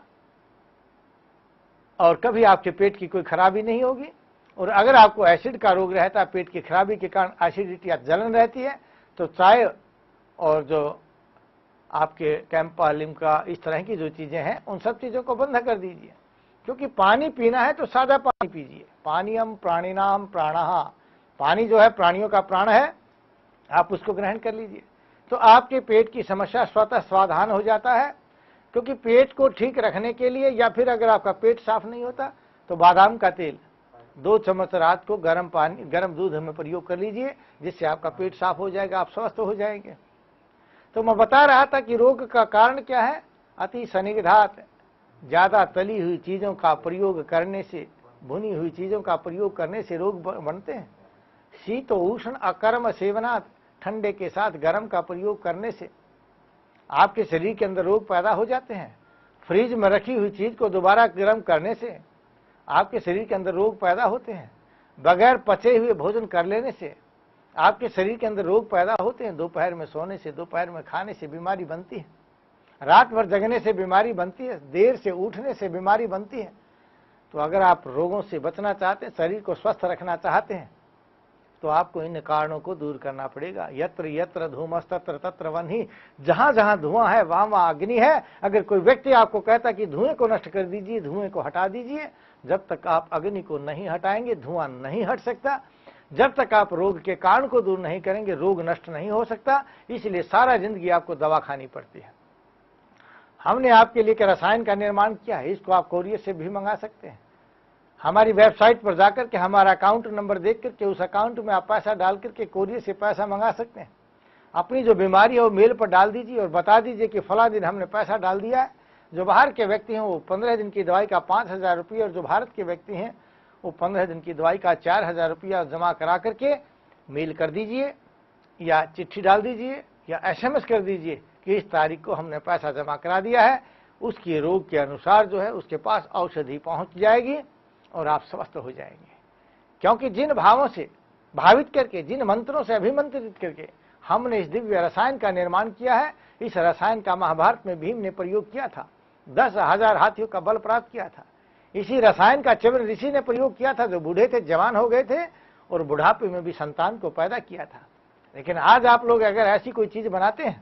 और कभी आपके पेट की कोई खराबी नहीं होगी। और अगर आपको एसिड का रोग रहता है, पेट की खराबी के कारण एसिडिटी या जलन रहती है, तो चाय और जो आपके कैंपा लिम्का इस तरह की जो चीजें हैं उन सब चीजों को बंद कर दीजिए। क्योंकि पानी पीना है तो सादा पानी पीजिए। पानीयम प्राणिनाम प्राणः, पानी जो है प्राणियों का प्राण है, आप उसको ग्रहण कर लीजिए तो आपके पेट की समस्या स्वतः समाधान हो जाता है। क्योंकि पेट को ठीक रखने के लिए या फिर अगर आपका पेट साफ नहीं होता तो बादाम का तेल 2 चम्मच रात को गर्म दूध में प्रयोग कर लीजिए, जिससे आपका पेट साफ हो जाएगा, आप स्वस्थ हो जाएंगे। तो मैं बता रहा था कि रोग का कारण क्या है। अति सनिग्धात, ज्यादा तली हुई चीजों का प्रयोग करने से, भुनी हुई चीजों का प्रयोग करने से रोग बनते हैं। शीत उष्ण अकर्म सेवनात्, ठंडे के साथ गर्म का प्रयोग करने से आपके शरीर के अंदर रोग पैदा हो जाते हैं। फ्रिज में रखी हुई चीज को दोबारा गर्म करने से आपके शरीर के अंदर रोग पैदा होते हैं। बगैर पचे हुए भोजन कर लेने से आपके शरीर के अंदर रोग पैदा होते हैं। दोपहर में सोने से, दोपहर में खाने से बीमारी बनती है। रात भर जगने से बीमारी बनती है। देर से उठने से बीमारी बनती है। तो अगर आप रोगों से बचना चाहते हैं, शरीर को स्वस्थ रखना चाहते हैं, तो आपको इन कारणों को दूर करना पड़ेगा। यत्र यत्र धूमस्तत्र तत्र वह्नि, जहां जहां धुआं है वहां वहां अग्नि है। अगर कोई व्यक्ति आपको कहता कि धुएं को नष्ट कर दीजिए, धुएं को हटा दीजिए, जब तक आप अग्नि को नहीं हटाएंगे धुआं नहीं हट सकता। जब तक आप रोग के कारण को दूर नहीं करेंगे रोग नष्ट नहीं हो सकता। इसलिए सारा जिंदगी आपको दवा खानी पड़ती है। हमने आपके लिए रसायन का निर्माण किया है, इसको आप कोरियर से भी मंगा सकते हैं। हमारी वेबसाइट पर जाकर के हमारा अकाउंट नंबर देख करके उस अकाउंट में आप पैसा डाल करके कोरियर से पैसा मंगा सकते हैं। अपनी जो बीमारी है वो मेल पर डाल दीजिए और बता दीजिए कि फला दिन हमने पैसा डाल दिया है। जो बाहर के व्यक्ति हैं वो 15 दिन की दवाई का 5,000 रुपये, और जो भारत के व्यक्ति हैं वो 15 दिन की दवाई का 4,000 रुपया जमा करा करके मेल कर दीजिए या चिट्ठी डाल दीजिए या SMS कर दीजिए कि इस तारीख को हमने पैसा जमा करा दिया है। उसके रोग के अनुसार जो है उसके पास औषधि पहुंच जाएगी और आप स्वस्थ हो जाएंगे। क्योंकि जिन भावों से भावित करके, जिन मंत्रों से अभिमंत्रित करके हमने इस दिव्य रसायन का निर्माण किया है, इस रसायन का महाभारत में भीम ने प्रयोग किया था, 10,000 हाथियों का बल प्राप्त किया था। इसी रसायन का चवन ऋषि ने प्रयोग किया था, जो बूढ़े थे जवान हो गए थे और बुढ़ापे में भी संतान को पैदा किया था। लेकिन आज आप लोग अगर ऐसी कोई चीज बनाते हैं,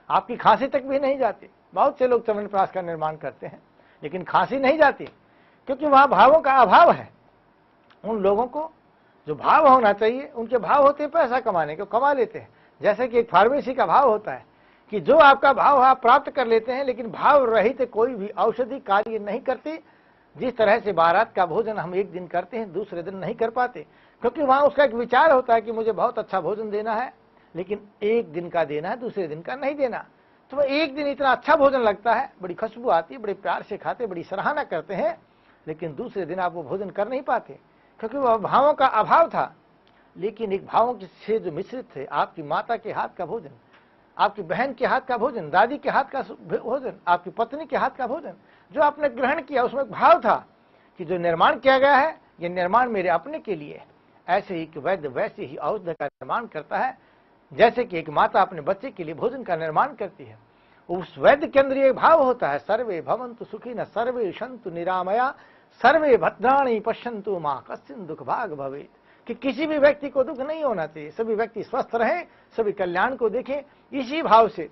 आपकी खांसी तक भी नहीं जाती। बहुत से लोग च्यवनप्राश का निर्माण करते हैं लेकिन खांसी नहीं जाती, क्योंकि वहां भावों का अभाव है। उन लोगों को जो भाव होना चाहिए, उनके भाव होते हैं पैसा कमाने के, कमा लेते हैं। जैसे कि एक फार्मेसी का भाव होता है कि जो आपका भाव आप प्राप्त कर लेते हैं, लेकिन भाव रहित कोई भी औषधि कार्य नहीं करती। जिस तरह से बारात का भोजन हम एक दिन करते हैं, दूसरे दिन नहीं कर पाते, क्योंकि वहां उसका एक विचार होता है कि मुझे बहुत अच्छा भोजन देना है, लेकिन एक दिन का देना है, दूसरे दिन का नहीं देना। तो एक दिन इतना अच्छा भोजन लगता है, बड़ी खुशबू आती है, बड़े प्यार से खाते, बड़ी सराहना करते हैं, लेकिन दूसरे दिन आप वो भोजन कर नहीं पाते, क्योंकि वह भावों का अभाव था। लेकिन एक भावों से जो मिश्रित थे, आपकी माता के हाथ का भोजन, आपकी बहन के हाथ का भोजन, दादी के हाथ का भोजन, आपकी पत्नी के हाथ का भोजन जो आपने ग्रहण किया, उसमें एक भाव था कि जो निर्माण किया गया है ये निर्माण मेरे अपने के लिए है। ऐसे ही कि वैद्य वैसे ही औषध का निर्माण करता है, जैसे कि एक माता अपने बच्चे के लिए भोजन का निर्माण करती है। उस वैद्य के अंदर एक भाव होता है, सर्वे भवन्तु सुखिनः सर्वे सन्तु निरामया सर्वे भद्राणि पश्यन्तु मा कश्चिन् दुःख भाग् भवेत्, कि किसी भी व्यक्ति को दुख नहीं होना चाहिए, सभी व्यक्ति स्वस्थ रहें, सभी कल्याण को देखें। इसी भाव से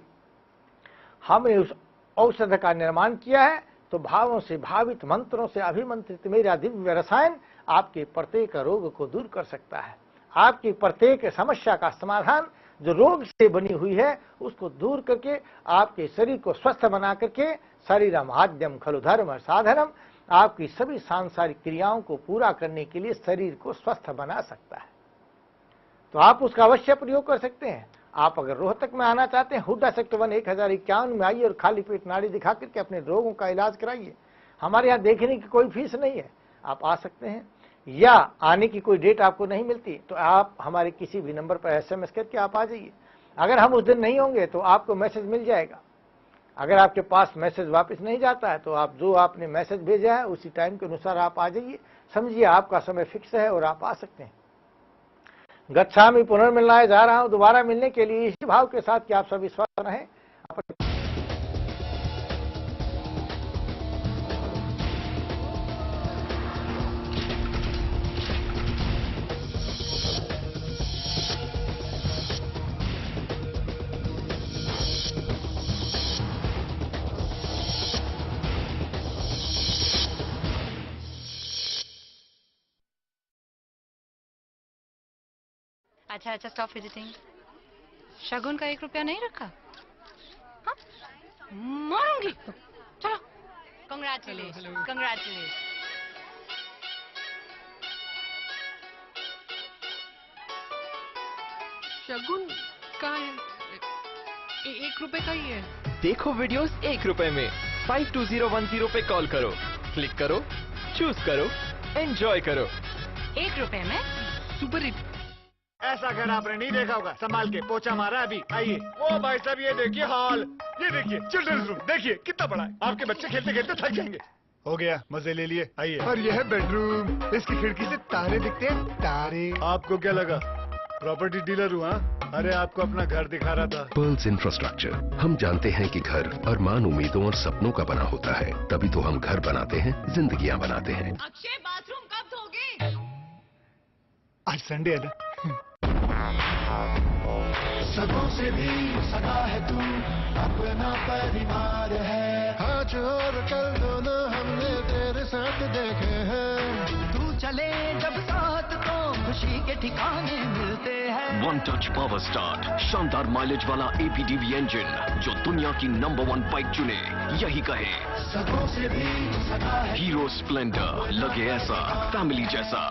हमने उस औषध का निर्माण किया है। तो भावों से भावित, मंत्रों से अभिमंत्रित मेरा दिव्य रसायन आपके प्रत्येक रोग को दूर कर सकता है। आपकी प्रत्येक समस्या का समाधान जो रोग से बनी हुई है उसको दूर करके आपके शरीर को स्वस्थ बना करके, शरीरम आद्यम खलु धर्म साधनम, आपकी सभी सांसारिक क्रियाओं को पूरा करने के लिए शरीर को स्वस्थ बना सकता है। तो आप उसका अवश्य प्रयोग कर सकते हैं। आप अगर रोहतक में आना चाहते हैं, हुड्डा सेक्टर 1 1051 में आइए और खाली पेट नाड़ी दिखा करके अपने रोगों का इलाज कराइए। हमारे यहाँ देखने की कोई फीस नहीं है, आप आ सकते हैं। या आने की कोई डेट आपको नहीं मिलती तो आप हमारे किसी भी नंबर पर SMS करके आप आ जाइए। अगर हम उस दिन नहीं होंगे तो आपको मैसेज मिल जाएगा। अगर आपके पास मैसेज वापस नहीं जाता है तो आप जो आपने मैसेज भेजा है उसी टाइम के अनुसार आप आ जाइए। समझिए आपका समय फिक्स है और आप आ सकते हैं। गच्छामि पुनर्मिलनाय जा रहा हूं दोबारा मिलने के लिए, इसी भाव के साथ कि आप सभी स्वस्थ रहें। अच्छा स्टॉप विजिटिंग। शगुन का 1 रुपया नहीं रखा? हाँ? मारूंगी। चलो, कंग्रेचुलेशन, कंग्रेचुलेशन। शगुन कहाँ है? 1 रुपए का ही है। देखो वीडियोस 1 रुपए में। 52010 पे कॉल करो, क्लिक करो, चूज करो, एंजॉय करो। 1 रुपए में सुपर हिट। ऐसा घर आपने नहीं देखा होगा। संभाल के पोछा मारा अभी। आइए। ओ भाई साहब ये देखिए हॉल, ये देखिए चिल्ड्रंस रूम, देखिए कितना बड़ा है। आपके बच्चे खेलते खेलते थक जाएंगे। हो गया, मजे ले लिए। आइए। और यह है बेडरूम, इसकी खिड़की से तारे दिखते हैं, तारे। आपको क्या लगा प्रॉपर्टी डीलर हुआ? अरे आपको अपना घर दिखा रहा था। Pearls infrastructure. हम जानते हैं कि घर अरमान, उम्मीदों और सपनों का बना होता है, तभी तो हम घर बनाते हैं, जिंदगियां बनाते हैं। अक्षय बाथरूम कब धोगे? आज संडे है ना। सगों से भी सगा है तू, अपना परिवार है। आज और कल दोनों हमने तेरे साथ देखे हैं। तू चले जब साथ तो खुशी के ठिकाने मिलते हैं। वन टच पावर स्टार्ट, शानदार माइलेज वाला APDV इंजन, जो दुनिया की नंबर 1 बाइक चुने, यही कहे सगों से भी सगा है। हीरो स्प्लेंडर, लगे ऐसा फैमिली जैसा।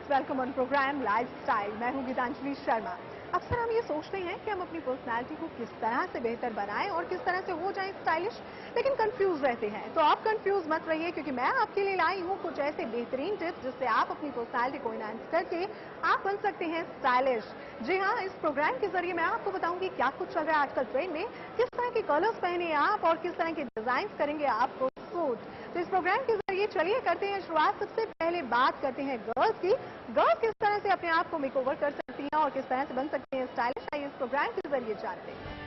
Welcome on programme lifestyle. मैं हूं गीतांजलि शर्मा। अक्सर हम ये सोचते हैं कि हम अपनी पर्सनालिटी को किस तरह से बेहतर बनाएं और किस तरह से हो जाएं स्टाइलिश, लेकिन कंफ्यूज रहते हैं। तो आप कंफ्यूज मत रहिए, क्योंकि मैं आपके लिए लाई हूं कुछ ऐसे बेहतरीन टिप्स जिससे आप अपनी पर्सनालिटी को एनहांस करके आप बन सकते हैं स्टाइलिश। जी हाँ, इस प्रोग्राम के जरिए मैं आपको बताऊंगी क्या कुछ चल रहा है आजकल ट्रेंड में, किस तरह के कलर्स पहने आप और किस तरह के डिजाइन करेंगे आपको सूट। तो इस प्रोग्राम के जरिए चलिए करते हैं शुरुआत। सबसे पहले बात करते हैं गर्ल्स की। गर्ल्स किस तरह से अपने आप को मेकओवर कर सकती हैं और किस तरह से बन सकते हैं स्टाइलिश, आइए इस प्रोग्राम के जरिए जानते हैं।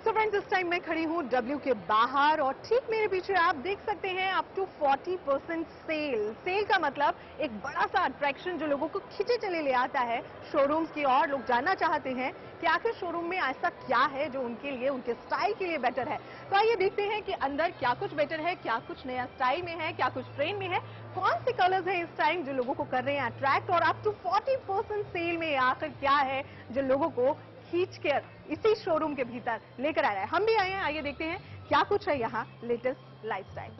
तो फ्रेंड्स, इस टाइम मैं खड़ी हूँ W के बाहर और ठीक मेरे पीछे आप देख सकते हैं अप टू 40% सेल। सेल का मतलब एक बड़ा सा अट्रैक्शन जो लोगों को खींचे चले ले आता है शोरूम्स की ओर। लोग जानना चाहते हैं कि आखिर शोरूम में ऐसा क्या है जो उनके लिए, उनके स्टाइल के लिए बेटर है। तो आइए देखते हैं कि अंदर क्या कुछ बेटर है, क्या कुछ नया स्टाइल में है, क्या कुछ ट्रेंड में है, कौन से कलर्स हैं इस टाइम जो लोगों को कर रहे हैं अट्रैक्ट, और अप टू 40% सेल में आखिर क्या है जो लोगों को खींच कर इसी शोरूम के भीतर लेकर आ रहा है। हम भी आए हैं, आइए देखते हैं क्या कुछ है यहाँ लेटेस्ट लाइफस्टाइल।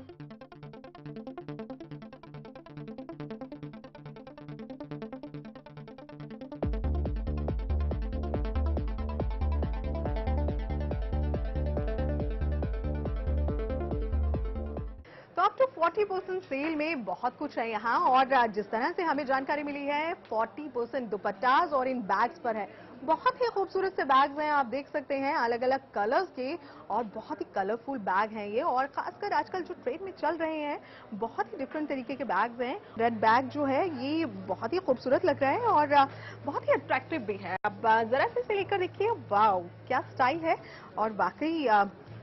तो अप टू 40% सेल में बहुत कुछ है यहाँ, और जिस तरह से हमें जानकारी मिली है 40% दुपट्टास और इन बैग्स पर है। बहुत ही खूबसूरत से बैग्स हैं, आप देख सकते हैं अलग अलग कलर्स के, और बहुत ही कलरफुल बैग हैं ये। और खासकर आजकल जो ट्रेंड में चल रहे हैं बहुत ही डिफरेंट तरीके के बैग्स हैं। रेड बैग जो है ये बहुत ही खूबसूरत लग रहा है और बहुत ही अट्रैक्टिव भी है। अब जरा से इसे लेकर देखिए, वाओ क्या स्टाइल है। और वाकई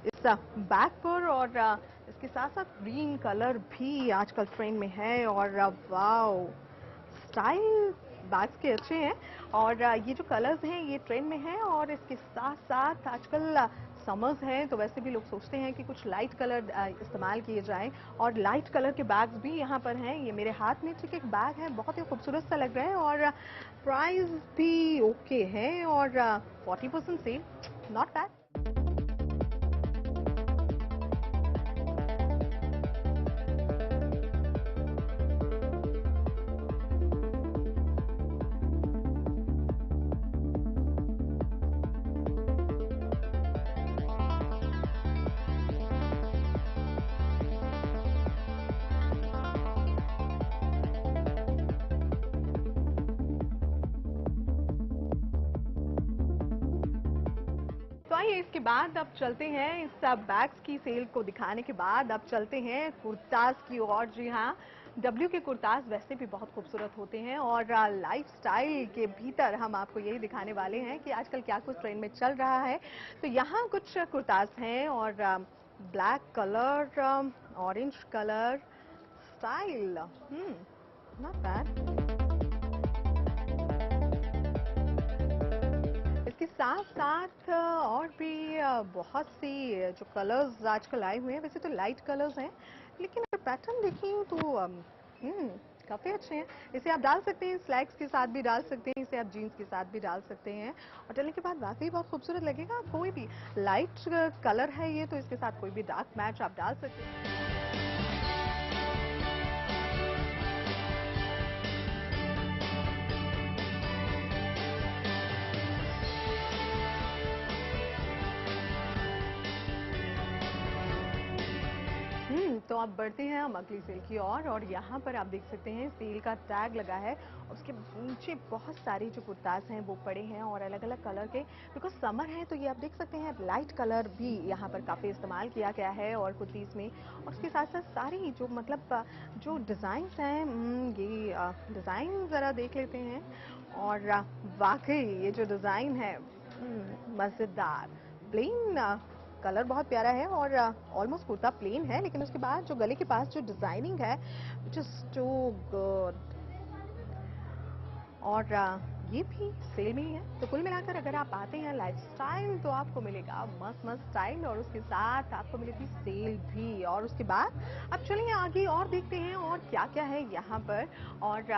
इस बैग पर और इसके साथ साथ ग्रीन कलर भी आजकल ट्रेंड में है, और वाओ स्टाइल बैग्स के अच्छे हैं। और ये जो कलर्स हैं ये ट्रेंड में हैं, और इसके साथ साथ आजकल समर्स हैं तो वैसे भी लोग सोचते हैं कि कुछ लाइट कलर इस्तेमाल किए जाएं, और लाइट कलर के बैग्स भी यहाँ पर हैं। ये मेरे हाथ में ठीक एक बैग है, बहुत ही खूबसूरत सा लग रहा है, और प्राइस भी ओके है, और 40% सेल, नॉट बैड। तो आइए इसके बाद अब चलते हैं, इस बैग्स की सेल को दिखाने के बाद अब चलते हैं कुर्ताज की ओर। जी हाँ, W के कुर्ताज वैसे भी बहुत खूबसूरत होते हैं, और लाइफस्टाइल के भीतर हम आपको यही दिखाने वाले हैं कि आजकल क्या कुछ ट्रेंड में चल रहा है। तो यहाँ कुछ कुर्ताज हैं, और black colour, orange colour style, not bad. इसके साथ साथ और भी बहुत सी जो कलर्स आजकल आए हुए हैं, वैसे तो लाइट कलर्स हैं, लेकिन अगर पैटर्न देखें तो काफ़ी अच्छे हैं। इसे आप डाल सकते हैं, स्लैक्स के साथ भी डाल सकते हैं, इसे आप जीन्स के साथ भी डाल सकते हैं और डालने के बाद वाकई बहुत खूबसूरत लगेगा। कोई भी लाइट कलर है ये, तो इसके साथ कोई भी डार्क मैच आप डाल सकते हैं। तो अब बढ़ते हैं हम अगली सेल की ओर और यहाँ पर आप देख सकते हैं सेल का टैग लगा है। उसके नीचे बहुत सारी जो कुर्ताज हैं वो पड़े हैं और अलग अलग कलर के, बिकॉज समर है तो ये आप देख सकते हैं लाइट कलर भी यहाँ पर काफ़ी इस्तेमाल किया गया है और कुर्तीज़ में। और उसके साथ साथ सारी जो मतलब जो डिज़ाइंस हैं, ये डिज़ाइन ज़रा देख लेते हैं और वाकई ये जो डिज़ाइन है मज़ेदार। प्लेन कलर बहुत प्यारा है और ऑलमोस्ट कुर्ता प्लेन है, लेकिन उसके बाद जो गले के पास जो डिजाइनिंग है विच इज टू गुड। और ये भी सेल में ही है। तो कुल मिलाकर अगर आप आते हैं लाइफस्टाइल तो आपको मिलेगा मस्त मस्त स्टाइल और उसके साथ आपको मिलेगी सेल भी। और उसके बाद अब चलिए आगे और देखते हैं और क्या क्या है यहाँ पर। और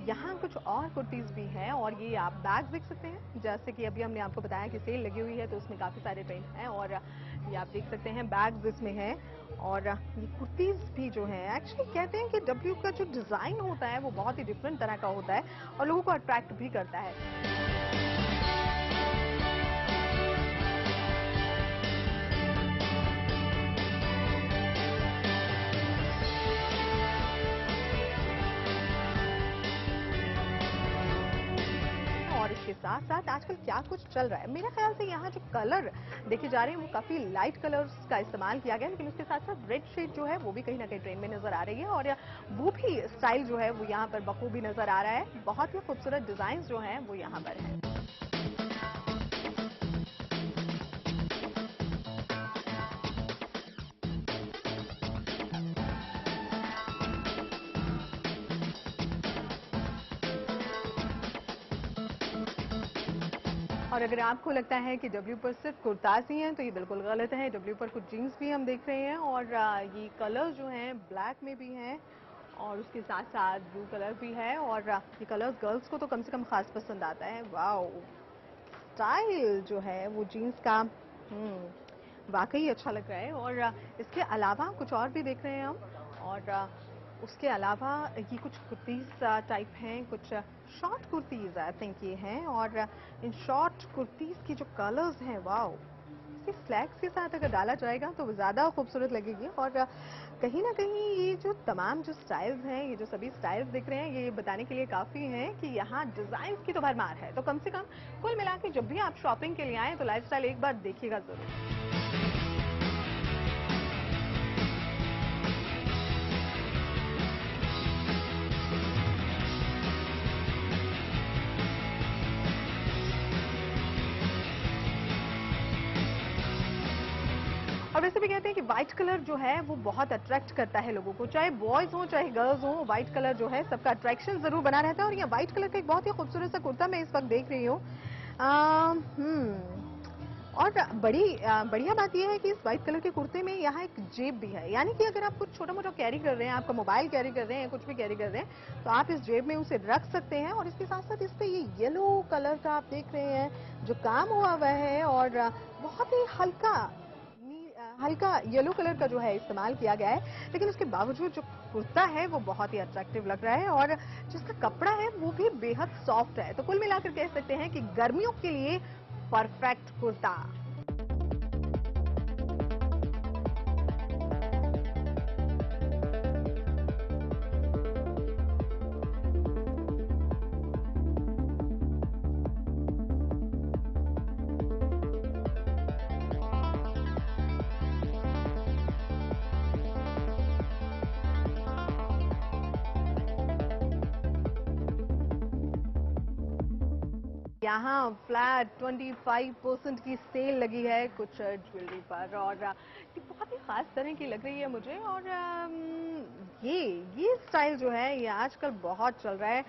यहाँ कुछ और कुर्तीज भी हैं और ये आप बैग देख सकते हैं। जैसे कि अभी हमने आपको बताया कि सेल लगी हुई है तो उसमें काफ़ी सारे प्रिंट हैं और ये आप देख सकते हैं बैग्स इसमें हैं। और ये कुर्तीज भी जो है एक्चुअली कहते हैं कि डब्ल्यू का जो डिज़ाइन होता है वो बहुत ही डिफरेंट तरह का होता है और लोगों को अट्रैक्ट भी करता है। और इसके साथ साथ आजकल क्या कुछ चल रहा है, मेरे ख्याल से यहाँ जो कलर देखे जा रहे हैं वो काफी लाइट कलर्स का इस्तेमाल किया गया है, लेकिन उसके साथ साथ रेड शेड जो है वो भी कहीं ना कहीं ट्रेंड में नजर आ रही है और वो भी स्टाइल जो है वो यहाँ पर बखूबी नजर आ रहा है। बहुत ही खूबसूरत डिजाइन जो है वो यहाँ पर है। और अगर आपको लगता है कि डब्ल्यू पर सिर्फ कुर्ताज ही हैं तो ये बिल्कुल गलत है। डब्ल्यू पर कुछ जीन्स भी हम देख रहे हैं और ये कलर जो हैं ब्लैक में भी हैं और उसके साथ साथ ब्लू कलर भी है और ये कलर्स गर्ल्स को तो कम से कम खास पसंद आता है। वाओ, स्टाइल जो है वो जीन्स का वाकई अच्छा लग रहा है। और इसके अलावा कुछ और भी देख रहे हैं हम और उसके अलावा ये कुछ कुर्तीज टाइप हैं, कुछ शॉर्ट कुर्तीज आई थिंक ये हैं और इन शॉर्ट कुर्तीज की जो कलर्स हैं वाओ, इसे फ्लैग्स के साथ अगर डाला जाएगा तो ज़्यादा खूबसूरत लगेगी। और कहीं ना कहीं ये जो तमाम जो स्टाइल्स हैं, ये जो सभी स्टाइल्स दिख रहे हैं, ये बताने के लिए काफ़ी हैं कि यहाँ डिज़ाइन की तो भरमार है। तो कम से कम कुल मिला के जब भी आप शॉपिंग के लिए आएँ तो लाइफस्टाइल एक बार देखिएगा ज़रूर। और वैसे भी कहते हैं कि व्हाइट कलर जो है वो बहुत अट्रैक्ट करता है लोगों को, चाहे बॉयज हो चाहे गर्ल्स हो, व्हाइट कलर जो है सबका अट्रैक्शन जरूर बना रहता है। और ये व्हाइट कलर का एक बहुत ही खूबसूरत सा कुर्ता मैं इस वक्त देख रही हूँ। और बढ़िया बात यह है कि इस व्हाइट कलर के कुर्ते में यहाँ एक जेब भी है, यानी कि अगर आप कुछ छोटा मोटा कैरी कर रहे हैं, आपका मोबाइल कैरी कर रहे हैं, कुछ भी कैरी कर रहे हैं तो आप इस जेब में उसे रख सकते हैं। और इसके साथ साथ इस पे ये येलो कलर का आप देख रहे हैं जो काम हुआ हुआ है और बहुत ही हल्का येलो कलर का जो है इस्तेमाल किया गया है, लेकिन उसके बावजूद जो कुर्ता है वो बहुत ही अट्रैक्टिव लग रहा है और जिसका कपड़ा है वो भी बेहद सॉफ्ट है। तो कुल मिलाकर कह सकते हैं कि गर्मियों के लिए परफेक्ट कुर्ता। यहाँ फ्लैट 25% की सेल लगी है कुछ ज्वेलरी पर, और ये बहुत ही खास तरह की लग रही है मुझे। और ये स्टाइल जो है ये आजकल बहुत चल रहा है।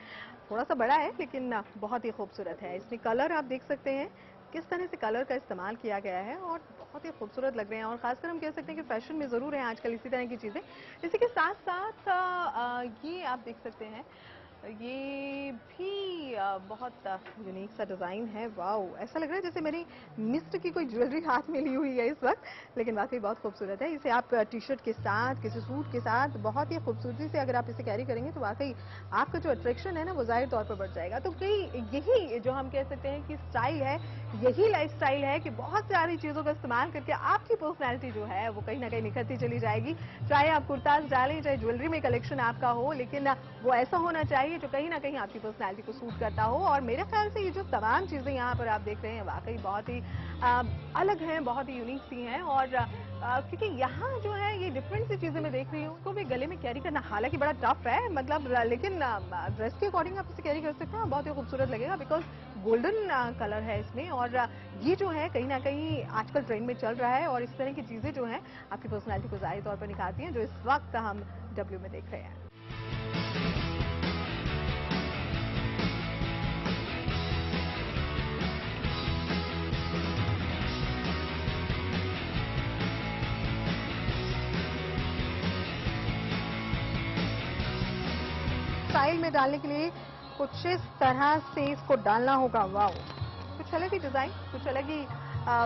थोड़ा सा बड़ा है लेकिन बहुत ही खूबसूरत है। इसमें कलर आप देख सकते हैं किस तरह से कलर का इस्तेमाल किया गया है और बहुत ही खूबसूरत लग रहे हैं। और खासकर हम कह सकते हैं कि फैशन में ज़रूर है आजकल इसी तरह की चीज़ें। इसी के साथ साथ ये आप देख सकते हैं ये भी बहुत यूनिक सा डिज़ाइन है। वाओ, ऐसा लग रहा है जैसे मेरी मिस्ट की कोई ज्वेलरी हाथ में ली हुई है इस वक्त, लेकिन वाकई बहुत खूबसूरत है। इसे आप टी शर्ट के साथ, किसी सूट के साथ बहुत ही खूबसूरती से अगर आप इसे कैरी करेंगे तो वाकई आपका जो अट्रैक्शन है ना वो जाहिर तौर पर बढ़ जाएगा। तो कई यही जो हम कह सकते हैं कि स्टाइल है, यही लाइफ स्टाइल है कि बहुत सारी चीज़ों का इस्तेमाल करके आपकी पर्सनैलिटी जो है वो कहीं ना कहीं निखरती चली जाएगी। चाहे आप कुर्ताज डालें, चाहे ज्वेलरी में कलेक्शन आपका हो, लेकिन वो ऐसा होना चाहिए जो कहीं ना कहीं आपकी पर्सनैलिटी को सूट करता हो। और मेरे ख्याल से ये जो तमाम चीज़ें यहाँ पर आप देख रहे हैं वाकई बहुत ही अलग हैं, बहुत ही यूनिक सी हैं। और क्योंकि यहाँ जो है ये डिफरेंट सी चीज़ें मैं देख रही हूँ, उसको भी गले में कैरी करना हालांकि बड़ा टफ है, मतलब लेकिन ड्रेस के अकॉर्डिंग आप इसे कैरी कर सकते हैं, बहुत ही खूबसूरत लगेगा बिकॉज गोल्डन कलर है इसमें। और ये जो है कहीं ना कहीं आजकल ट्रेंड में चल रहा है और इस तरह की चीज़ें जो हैं आपकी पर्सनैलिटी को ज़ाहिर तौर पर निखारती हैं, जो इस वक्त हम डब्ल्यू में देख रहे हैं। स्टाइल में डालने के लिए कुछ इस तरह से इसको डालना होगा। वाओ, कुछ अलग ही डिजाइन, कुछ अलग ही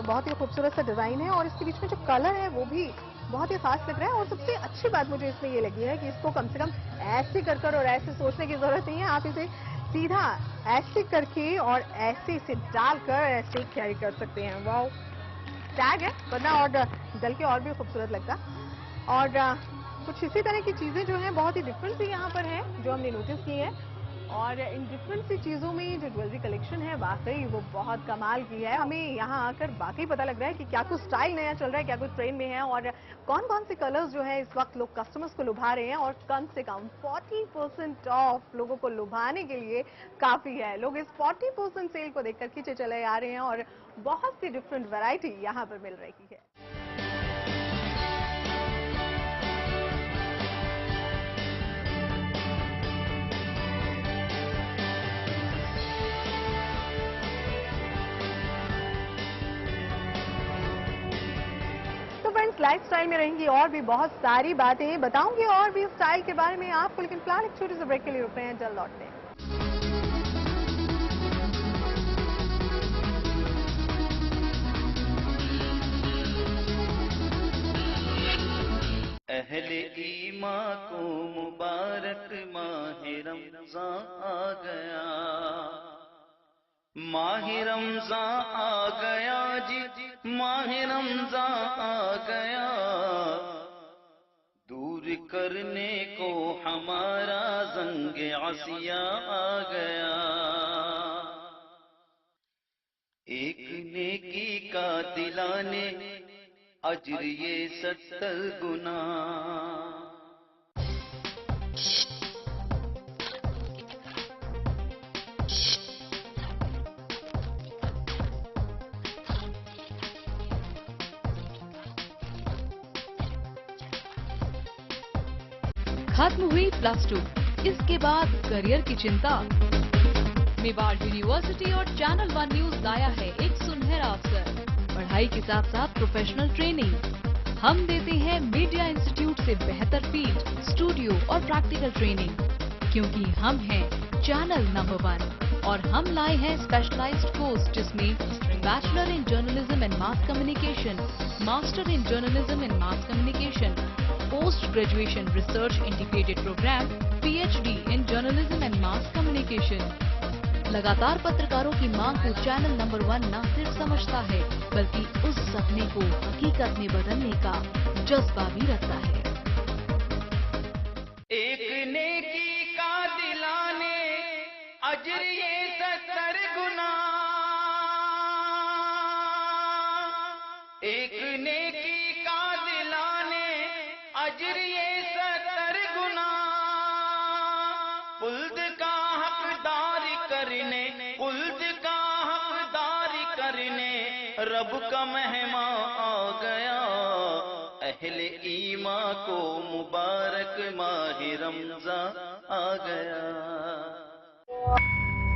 बहुत ही खूबसूरत सा डिजाइन है। और इसके बीच में जो कलर है वो भी बहुत ही खास लग रहा है। और सबसे अच्छी बात मुझे इसमें ये लगी है कि इसको कम से कम ऐसे कर और ऐसे सोचने की जरूरत नहीं है, आप इसे सीधा ऐसे करके और ऐसे इसे डालकर ऐसे कैरी कर सकते हैं। वाओ, टैग है वरना और डल के और भी खूबसूरत लगता। और कुछ इसी तरह की चीजें जो हैं बहुत ही डिफरेंट सी यहाँ पर है जो हमने नोटिस की है। और इन डिफरेंट सी चीजों में जो ज्वेलरी कलेक्शन है वाकई वो बहुत कमाल की है। हमें यहाँ आकर वाकई पता लग रहा है कि क्या कुछ स्टाइल नया चल रहा है, क्या कुछ ट्रेंड में है और कौन कौन से कलर्स जो है इस वक्त लोग कस्टमर्स को लुभा रहे हैं। और कम से कम 40% ऑफ लोगों को लुभाने के लिए काफी है। लोग इस 40% सेल को देखकर खींचे चले आ रहे हैं और बहुत सी डिफरेंट वैरायटी यहाँ पर मिल रही है। लाइफ स्टाइल में रहेंगी और भी बहुत सारी बातें बताऊंगी और भी स्टाइल के बारे में आपको, लेकिन फिलहाल एक छोटे से ब्रेक के लिए रुक रहे हैं, जल्द लौटते हैं। अहले ईमान को मुबारक माह रमज़ान आ गया, माह रमज़ान आ गया जी, माह रमज़ान आ गया, दूर करने को हमारा ज़ंगे आसिया आ गया। एक नेकी का दिलाने अजर ये 70 गुना। खत्म हुई +2, इसके बाद करियर की चिंता। मेवाड़ यूनिवर्सिटी और चैनल 1 न्यूज लाया है एक सुनहरा अवसर, पढ़ाई के साथ साथ प्रोफेशनल ट्रेनिंग। हम देते हैं मीडिया इंस्टीट्यूट से बेहतर फील्ड, स्टूडियो और प्रैक्टिकल ट्रेनिंग, क्योंकि हम हैं चैनल नंबर 1 और हम लाए हैं स्पेशलाइज्ड कोर्स जिसमें bachelor in journalism and mass communication, master in journalism and mass communication, post graduation research integrated programme, PhD in journalism and mass communication. लगातार पत्रकारों की मांग को चैनल नंबर 1 न सिर्फ समझता है बल्कि उस सपने को हकीकत में बदलने का जज्बा भी रखता है। एक नेकी का दिलाने अजर ये 70 गुना, एक नेकी का दिलाने अजर ये 70 गुना, कुल्द का हकदार करने, कुल्द का रब का मेहमान आ गया, अहले ईमा को मुबारक माह रमजान आ गया।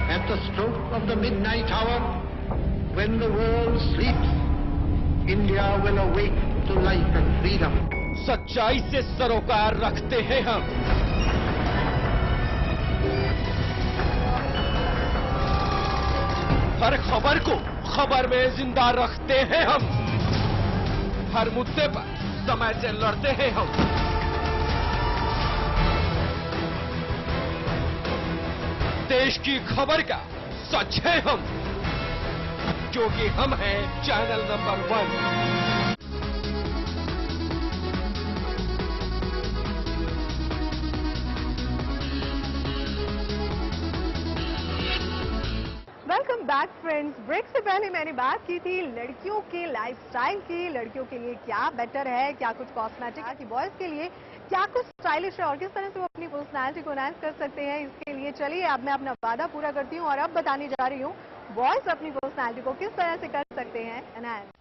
At the stroke of the midnight hour, when the world sleeps, India will awake to life and freedom. सच्चाई से सरोकार रखते हैं हम, हर खबर को खबर में जिंदा रखते हैं हम, हर मुद्दे पर समय से लड़ते हैं हम। देश की खबर का सच है हम, क्योंकि हम हैं channel number 1। Welcome back friends. Break से पहले मैंने बात की थी लड़कियों के लाइफस्टाइल की, लड़कियों के लिए क्या बेटर है, क्या कुछ कॉस्मेटिक है, कि बॉयज के लिए क्या कुछ स्टाइलिश है और किस तरह से वो अपनी पर्सनालिटी को एनहांस कर सकते हैं। इसके लिए चलिए अब मैं अपना वादा पूरा करती हूँ और अब बताने जा रही हूँ बॉयज अपनी पर्सनालिटी को किस तरह से कर सकते हैं एनहांस।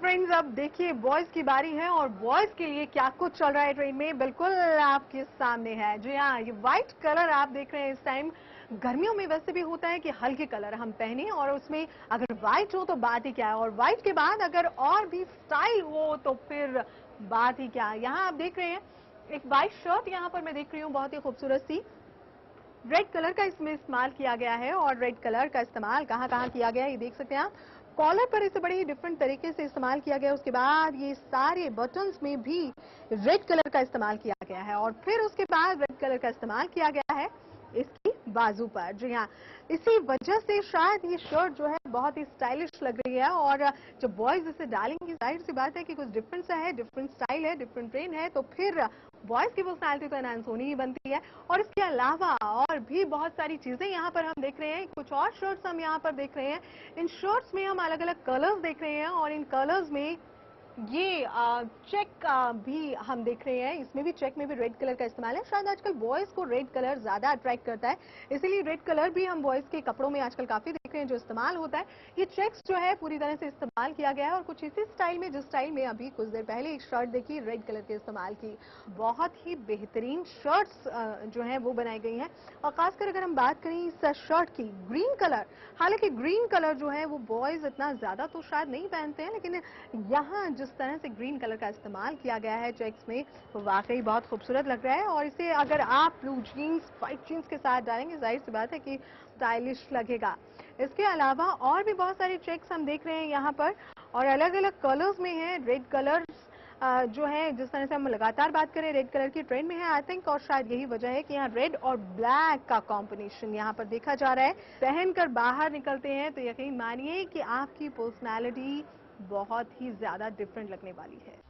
फ्रेंड्स अब देखिए बॉयज की बारी है और बॉयज के लिए क्या कुछ चल रहा है ट्रेन में, बिल्कुल आपके सामने है। जी हाँ, ये व्हाइट कलर आप देख रहे हैं इस टाइम। गर्मियों में वैसे भी होता है कि हल्के कलर हम पहने और उसमें अगर व्हाइट हो तो बात ही क्या है, और व्हाइट के बाद अगर और भी स्टाइल हो तो फिर बात ही क्या है। यहाँ आप देख रहे हैं एक व्हाइट शर्ट, यहाँ पर मैं देख रही हूँ बहुत ही खूबसूरत सी रेड कलर का इसमें इस्तेमाल किया गया है। और रेड कलर का इस्तेमाल कहाँ कहाँ किया गया है ये देख सकते हैं आप। कॉलर पर इसे बड़े ही डिफरेंट तरीके से इस्तेमाल किया गया। उसके बाद ये सारे बटन्स में भी रेड कलर का इस्तेमाल किया गया है और फिर उसके बाद रेड कलर का इस्तेमाल किया गया है इसकी बाजू पर। जी हाँ, इसी वजह से शायद ये शर्ट जो है बहुत ही स्टाइलिश लग रही है। और जब बॉयज इसे डालेंगे, जाहिर सी बात है कि कुछ डिफरेंट सा है, डिफरेंट स्टाइल है, डिफरेंट ट्रेन है, तो फिर बॉयज की पर्सनैलिटी तो एनहांस होनी ही बनती है। और इसके अलावा और भी बहुत सारी चीजें यहाँ पर हम देख रहे हैं। कुछ और शर्ट्स हम यहाँ पर देख रहे हैं। इन शर्ट्स में हम अलग अलग कलर्स देख रहे हैं और इन कलर्स में ये चेक भी हम देख रहे हैं। इसमें भी चेक में भी रेड कलर का इस्तेमाल है। शायद आजकल बॉयज को रेड कलर ज्यादा अट्रैक्ट करता है, इसीलिए रेड कलर भी हम बॉयज के कपड़ों में आजकल काफी देख रहे हैं जो इस्तेमाल होता है। ये चेक्स जो है पूरी तरह से इस्तेमाल किया गया है और कुछ इसी स्टाइल में जिस स्टाइल में अभी कुछ देर पहले एक शर्ट देखी रेड कलर के इस्तेमाल की। बहुत ही बेहतरीन शर्ट्स जो है वो बनाई गई हैं। और खासकर अगर हम बात करें इस शर्ट की, ग्रीन कलर, हालांकि ग्रीन कलर जो है वो बॉयज इतना ज्यादा तो शायद नहीं पहनते हैं, लेकिन यहाँ जिस तरह से ग्रीन कलर का इस्तेमाल किया गया है चेक्स में, वो वाकई बहुत खूबसूरत लग रहा है। और इसे अगर आप ब्लू जीन्स, व्हाइट जीन्स के साथ डालेंगे, जाहिर सी बात है कि स्टाइलिश लगेगा। इसके अलावा और भी बहुत सारे चेक्स हम देख रहे हैं यहाँ पर और अलग अलग कलर्स में है। रेड कलर्स जो है, जिस तरह से हम लगातार बात करें, रेड कलर की ट्रेंड में है आई थिंक, और शायद यही वजह है कि यहाँ रेड और ब्लैक का कॉम्बिनेशन यहाँ पर देखा जा रहा है। पहनकर बाहर निकलते हैं तो यकीन मानिए कि आपकी पर्सनालिटी बहुत ही ज्यादा डिफरेंट लगने वाली है।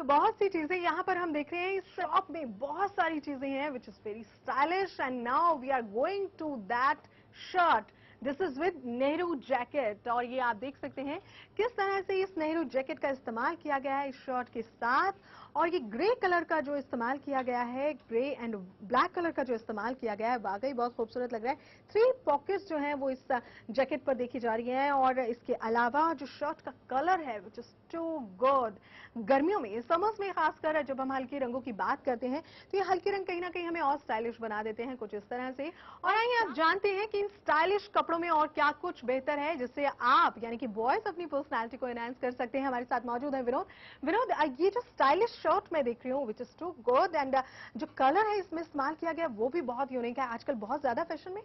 बहुत सी चीजें यहाँ पर हम देख रहे हैं। इस शॉप में बहुत सारी चीजें हैं which is very stylish. And now we are going to that shirt. This is with Nehru jacket और ये आप देख सकते हैं किस तरह से इस नेहरू जैकेट का इस्तेमाल किया गया है इस शर्ट के साथ। और ये ग्रे कलर का जो इस्तेमाल किया गया है, ग्रे एंड ब्लैक कलर का जो इस्तेमाल किया गया है, वाकई बहुत खूबसूरत लग रहा है। 3 पॉकेट्स जो हैं वो इस जैकेट पर देखी जा रही हैं। और इसके अलावा जो शर्ट का कलर है विच इज टू गुड। गर्मियों में, समर्स में खासकर जब हम हल्के रंगों की बात करते हैं तो ये हल्के रंग कहीं ना कहीं हमें और स्टाइलिश बना देते हैं कुछ इस तरह से। और आइए आप जानते हैं कि इन स्टाइलिश कपड़ों में और क्या कुछ बेहतर है जिससे आप यानी कि बॉयज अपनी पर्सनालिटी को एनहांस कर सकते हैं। हमारे साथ मौजूद है विनोद। विनोद, ये जो स्टाइलिश शर्ट मैं देख रही हूँ which is too good and जो कलर है इसमें इस्तेमाल किया गया वो भी बहुत यूनिक है। आजकल बहुत ज्यादा फैशन में,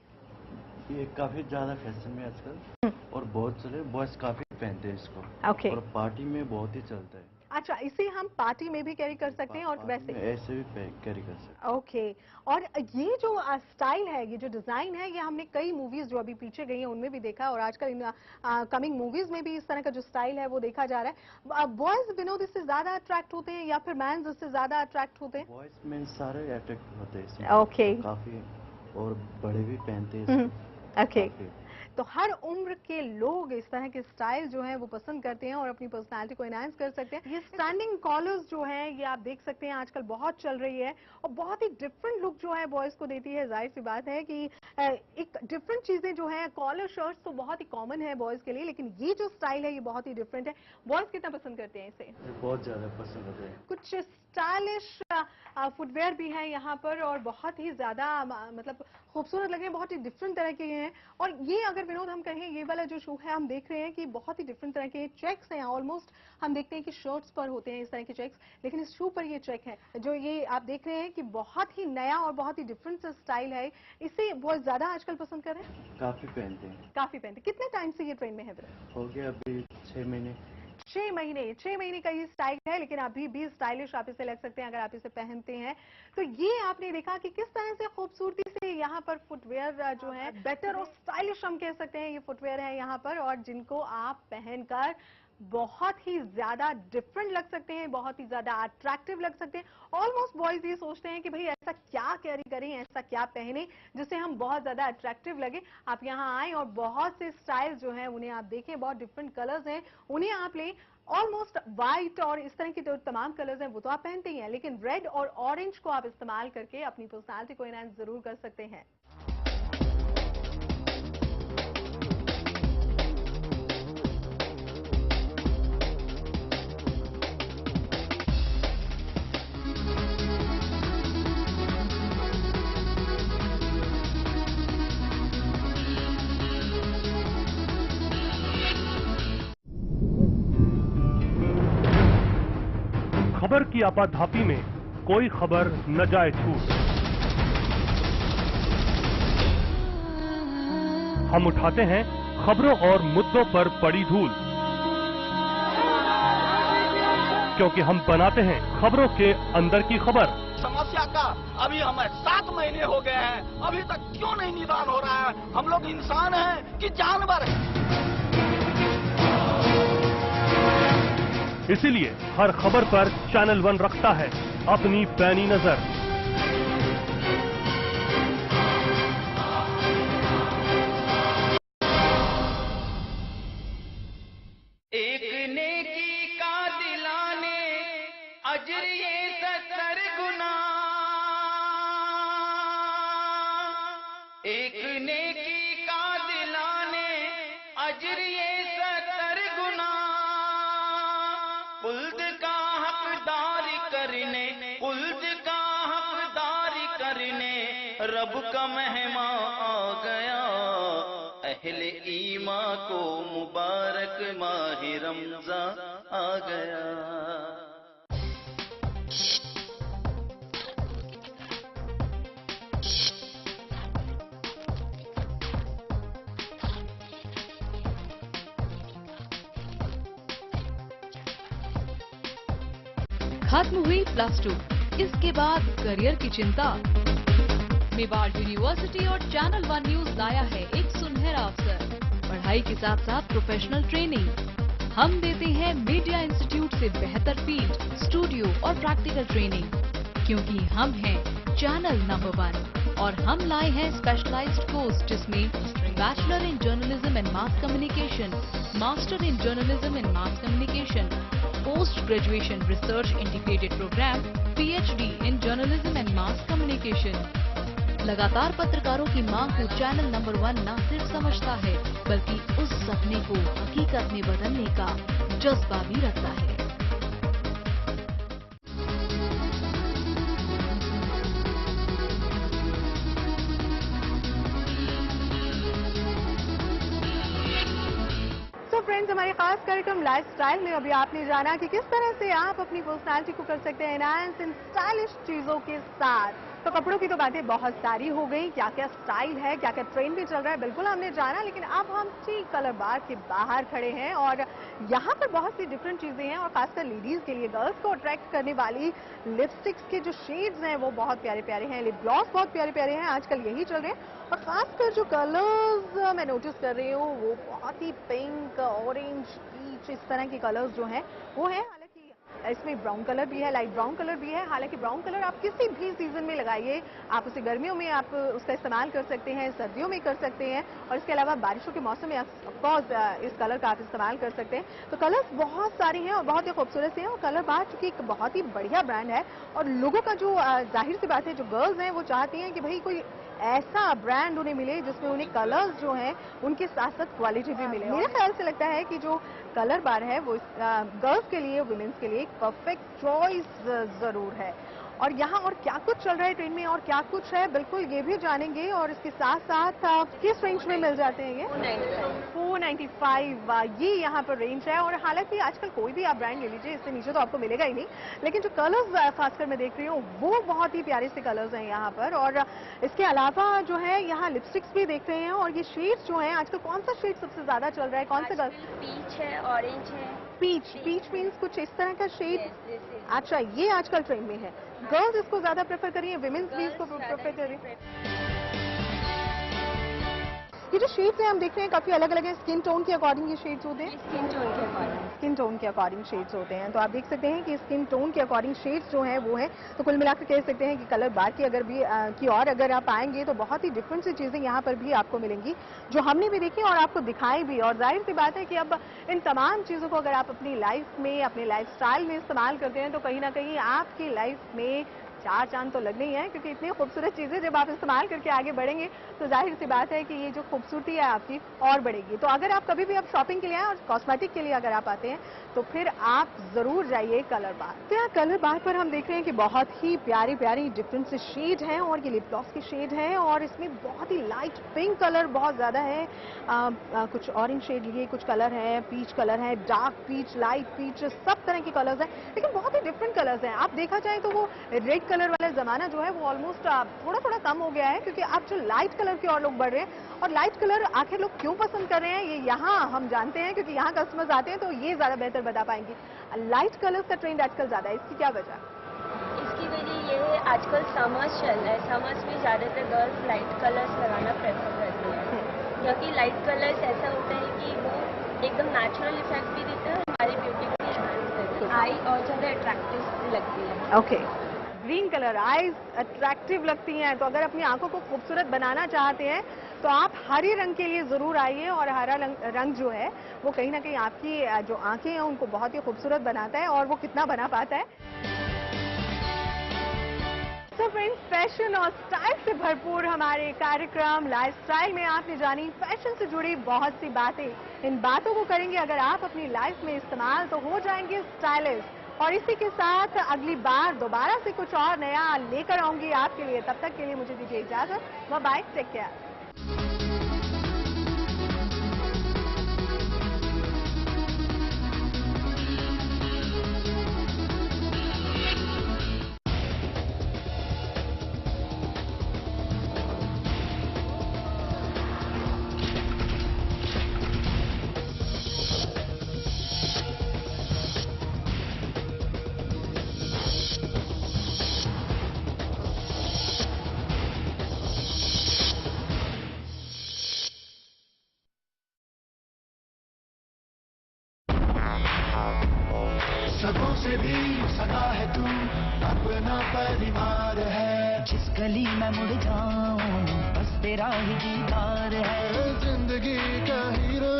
ये काफी ज्यादा फैशन में आजकल और बहुत सारे बॉयज काफी पहनते हैं इसको। Okay. और पार्टी में बहुत ही चलता है। अच्छा, इसे हम पार्टी में भी कैरी कर सकते हैं और वैसे ऐसे भी कैरी कर सकते हैं। ओके। और ये जो स्टाइल है, ये जो डिजाइन है, ये हमने कई मूवीज जो अभी पीछे गई हैं उनमें भी देखा है और आजकल इन कमिंग मूवीज में भी इस तरह का जो स्टाइल है वो देखा जा रहा है। बॉयज विनोद इससे ज्यादा अट्रैक्ट होते हैं या फिर मैंस इससे ज्यादा अट्रैक्ट होते हैं? बॉयज में सारे अट्रैक्ट होते हैं इसमें। ओके। काफी और बड़े भी पहनते हैं। ओके। तो हर उम्र के लोग इस तरह के स्टाइल जो है वो पसंद करते हैं और अपनी पर्सनालिटी को एनहांस कर सकते हैं। ये स्टैंडिंग कॉलर्स जो है ये आप देख सकते हैं आजकल बहुत चल रही है और बहुत ही डिफरेंट लुक जो है बॉयज को देती है। जाहिर सी बात है कि एक डिफरेंट चीजें जो है, कॉलर शर्ट्स तो बहुत ही कॉमन है बॉयज के लिए, लेकिन ये जो स्टाइल है ये बहुत ही डिफरेंट है। बॉयज कितना पसंद करते हैं इसे? बहुत ज्यादा पसंद करते हैं। कुछ स्टाइलिश फुटवेयर भी है यहाँ पर और बहुत ही ज्यादा मतलब खूबसूरत लग रहे हैं, बहुत ही डिफरेंट तरह के हैं। और ये अगर विनोद हम कहें, ये वाला जो शू है हम देख रहे हैं कि बहुत ही डिफरेंट तरह के चेक्स हैं। ऑलमोस्ट हम देखते हैं कि शर्ट्स पर होते हैं इस तरह के चेक्स, लेकिन इस शू पर ये चेक है जो ये आप देख रहे हैं कि बहुत ही नया और बहुत ही डिफरेंट सा स्टाइल है। इसे बहुत ज्यादा आजकल पसंद कर रहे हैं, काफी पहनते हैं। काफी पहनते हैं। कितने टाइम से ये ट्रेंड में है? हो गया अभी 6 महीने। 6 महीने का ये स्टाइल है, लेकिन अभी भी स्टाइलिश आप इसे लग सकते हैं अगर आप इसे पहनते हैं। तो ये आपने देखा कि किस तरह से खूबसूरती से यहाँ पर फुटवेयर जो है बेटर और स्टाइलिश हम कह सकते हैं ये फुटवेयर है यहाँ पर, और जिनको आप पहनकर बहुत ही ज्यादा डिफरेंट लग सकते हैं, बहुत ही ज्यादा अट्रैक्टिव लग सकते हैं। ऑलमोस्ट बॉयज ये सोचते हैं कि भाई ऐसा क्या कैरी करें, ऐसा क्या पहने जिससे हम बहुत ज्यादा अट्रैक्टिव लगे। आप यहाँ आए और बहुत से स्टाइल जो है उन्हें आप देखें, बहुत डिफरेंट कलर्स हैं उन्हें आप लें। ऑलमोस्ट व्हाइट और इस तरह की जो तमाम कलर्स हैं वो तो आप पहनते ही हैं, लेकिन रेड और ऑरेंज को आप इस्तेमाल करके अपनी पर्सनालिटी को एनहांस जरूर कर सकते हैं। खबर की आपाधापी में कोई खबर न जाए छूट। हम उठाते हैं खबरों और मुद्दों पर पड़ी धूल, क्योंकि हम बनाते हैं खबरों के अंदर की खबर। समस्या का अभी हमें 7 महीने हो गए हैं, अभी तक क्यों नहीं निदान हो रहा है? हम लोग इंसान हैं कि जानवर हैं? इसीलिए हर खबर पर चैनल 1 रखता है अपनी पैनी नजर। एक नेकी का दिलाने अजर ये 70 गुना, एक नेकी का दिलाने अजर ये 70 गुना, कुल्द का हकदारी करने, कुल्द का हकदारी करने रब का मेहमा आ गया। अहले ईमा को मुबारक माह रमज़ा आ गया। खत्म हुई +2, इसके बाद करियर की चिंता। मेवाड़ यूनिवर्सिटी और चैनल 1 न्यूज लाया है एक सुनहरा अवसर, पढ़ाई के साथ साथ प्रोफेशनल ट्रेनिंग। हम देते हैं मीडिया इंस्टीट्यूट से बेहतर फील्ड, स्टूडियो और प्रैक्टिकल ट्रेनिंग, क्योंकि हम हैं चैनल नंबर 1 और हम लाए हैं स्पेशलाइज्ड कोर्स जिसमें bachelor in journalism and mass communication, master in journalism and mass communication, post graduation research integrated programme, PhD in journalism and mass communication. लगातार पत्रकारों की मांग को चैनल नंबर 1 न सिर्फ समझता है बल्कि उस सपने को हकीकत में बदलने का जज्बा भी रखता है। फ्रेंड्स, हमारे खास कार्यक्रम लाइफस्टाइल में अभी आपने जाना कि किस तरह से आप अपनी पर्सनालिटी को कर सकते हैं एनहांस इन स्टाइलिश चीजों के साथ। तो कपड़ों की तो बातें बहुत सारी हो गई, क्या क्या स्टाइल है, क्या क्या ट्रेंड में चल रहा है, बिल्कुल हमने जाना। लेकिन अब हम टी कलर बार के बाहर खड़े हैं और यहाँ पर बहुत सी डिफरेंट चीजें हैं और खासकर लेडीज के लिए, गर्ल्स को अट्रैक्ट करने वाली लिपस्टिक्स के जो शेड्स हैं वो बहुत प्यारे प्यारे हैं, लिप ग्लॉस बहुत प्यारे प्यारे हैं, आजकल यही चल रहे हैं। और खासकर जो कलर्स मैं नोटिस कर रही हूँ वो बहुत ही पिंक, ऑरेंज, पीच, इस तरह के कलर्स जो हैं वो हैं। इसमें ब्राउन कलर भी है, लाइट ब्राउन कलर भी है। हालांकि ब्राउन कलर आप किसी भी सीजन में लगाइए, आप उसे गर्मियों में आप उसका इस्तेमाल कर सकते हैं, सर्दियों में कर सकते हैं और इसके अलावा बारिशों के मौसम में ऑफकोर्स इस कलर का आप इस्तेमाल कर सकते हैं। तो कलर्स बहुत सारे हैं और बहुत ही खूबसूरत से हैं। और कलर बार चूंकि एक बहुत ही बढ़िया ब्रांड है और लोगों का जो जाहिर सी बात है, जो गर्ल्स हैं वो चाहती हैं कि भाई कोई ऐसा ब्रांड उन्हें मिले जिसमें उन्हें कलर्स जो हैं उनके साथ साथ क्वालिटी भी मिले। मेरे ख्याल से लगता है कि जो कलर बार है वो गर्ल्स के लिए, वुमेन्स के लिए एक परफेक्ट चॉइस जरूर है। और यहाँ और क्या कुछ चल रहा है ट्रेन में और क्या कुछ है, बिल्कुल ये भी जानेंगे। और इसके साथ साथ किस रेंज में मिल जाते हैं ये? 495 ये यहाँ पर रेंज है। और हालांकि आजकल कोई भी आप ब्रांड ले लीजिए, इससे नीचे तो आपको मिलेगा ही नहीं, लेकिन जो कलर्स खासकर मैं देख रही हूँ वो बहुत ही प्यारे से कलर्स हैं यहाँ पर। और इसके अलावा जो है यहाँ लिपस्टिक्स भी देख रहे हैं। और ये शेड्स जो है आजकल कौन सा शेड सबसे ज्यादा चल रहा है, कौन सा कलर? पीच है, ऑरेंज है। पीच मीन्स कुछ इस तरह का शेड? अच्छा, ये आजकल ट्रेंड में है। गर्ल्स इसको ज्यादा प्रेफर करिए, विमेन्स भी इसको प्रेफर करिए। ये जो शेड्स हैं हम देख रहे हैं काफी अलग अलग हैं, स्किन टोन के अकॉर्डिंग ये शेड्स होते हैं। स्किन टोन के अकॉर्डिंग शेड्स होते हैं। तो आप देख सकते हैं कि स्किन टोन के अकॉर्डिंग शेड्स जो हैं वो हैं। तो कुल मिलाकर कह सकते हैं कि कलर बार की अगर भी की और अगर आप आएंगे तो बहुत ही डिफरेंट सी चीजें यहाँ पर भी आपको मिलेंगी जो हमने भी देखी और आपको दिखाई भी। और जाहिर सी बात है कि अब इन तमाम चीजों को अगर आप अपनी लाइफ में, अपने लाइफ स्टाइल में इस्तेमाल करते हैं तो कहीं ना कहीं आपकी लाइफ में चार चांद तो लगने ही है, क्योंकि इतनी खूबसूरत चीजें जब आप इस्तेमाल करके आगे बढ़ेंगे तो जाहिर सी बात है कि ये जो खूबसूरती है आपकी और बढ़ेगी। तो अगर आप कभी भी आप शॉपिंग के लिए आए और कॉस्मेटिक के लिए अगर आप आते हैं तो फिर आप जरूर जाइए कलर बार। तो यहाँ कलर बार पर हम देख रहे हैं कि बहुत ही प्यारी प्यारी डिफरेंट से शेड हैं और ये लिप ग्लॉस के शेड हैं और इसमें बहुत ही लाइट पिंक कलर बहुत ज्यादा है, कुछ ऑरेंज शेड लिए, कुछ कलर है, पीच कलर है, डार्क पीच, लाइट पीच, सब तरह के कलर्स हैं, लेकिन बहुत ही डिफरेंट कलर्स हैं। आप देखा जाए तो वो रेड कलर वाला जमाना जो है वो ऑलमोस्ट थोड़ा थोड़ा कम हो गया है, क्योंकि अब जो लाइट कलर की ओर लोग बढ़ रहे हैं। और लाइट कलर आखिर लोग क्यों पसंद कर रहे हैं ये यहाँ हम जानते हैं, क्योंकि यहाँ कस्टमर्स आते हैं तो ये ज्यादा बेहतर बता पाएंगे। लाइट कलर्स का ट्रेंड आजकल ज्यादा है, इसकी क्या वजह? इसकी वजह ये है आजकल समर्स चल रहा है, समर्स में ज्यादातर गर्ल्स लाइट कलर्स लगाना प्रेफर करती हैं, क्योंकि लाइट कलर्स ऐसा होता है कि वो एकदम नेचुरल इफेक्ट भी देता है, हमारी ब्यूटी को एनहांस करती है, आई और ज्यादा अट्रैक्टिव लगती है। Okay, green colour eyes attractive लगती हैं, तो अगर अपनी आंखों को खूबसूरत बनाना चाहते हैं तो आप हरे रंग के लिए जरूर आइए। और हरा रंग जो है वो कहीं ना कहीं आपकी जो आंखें हैं उनको बहुत ही खूबसूरत बनाता है, और वो कितना बना पाता है। तो फ्रेंड्स, फैशन और स्टाइल से भरपूर हमारे कार्यक्रम लाइफस्टाइल में आपने जानी फैशन से जुड़ी बहुत सी बातें। इन बातों को करेंगे अगर आप अपनी लाइफ में इस्तेमाल तो हो जाएंगे स्टाइलिश। और इसी के साथ अगली बार दोबारा से कुछ और नया लेकर आऊंगी आपके लिए। तब तक के लिए मुझे दीजिए इजाजत, बाय बाय, टेक केयर। सबों से भी सगा है तू, अपना परिवार है। जिस गली में मुड़ जाऊं बस तेरा ही दीदार है। जिंदगी का हीरो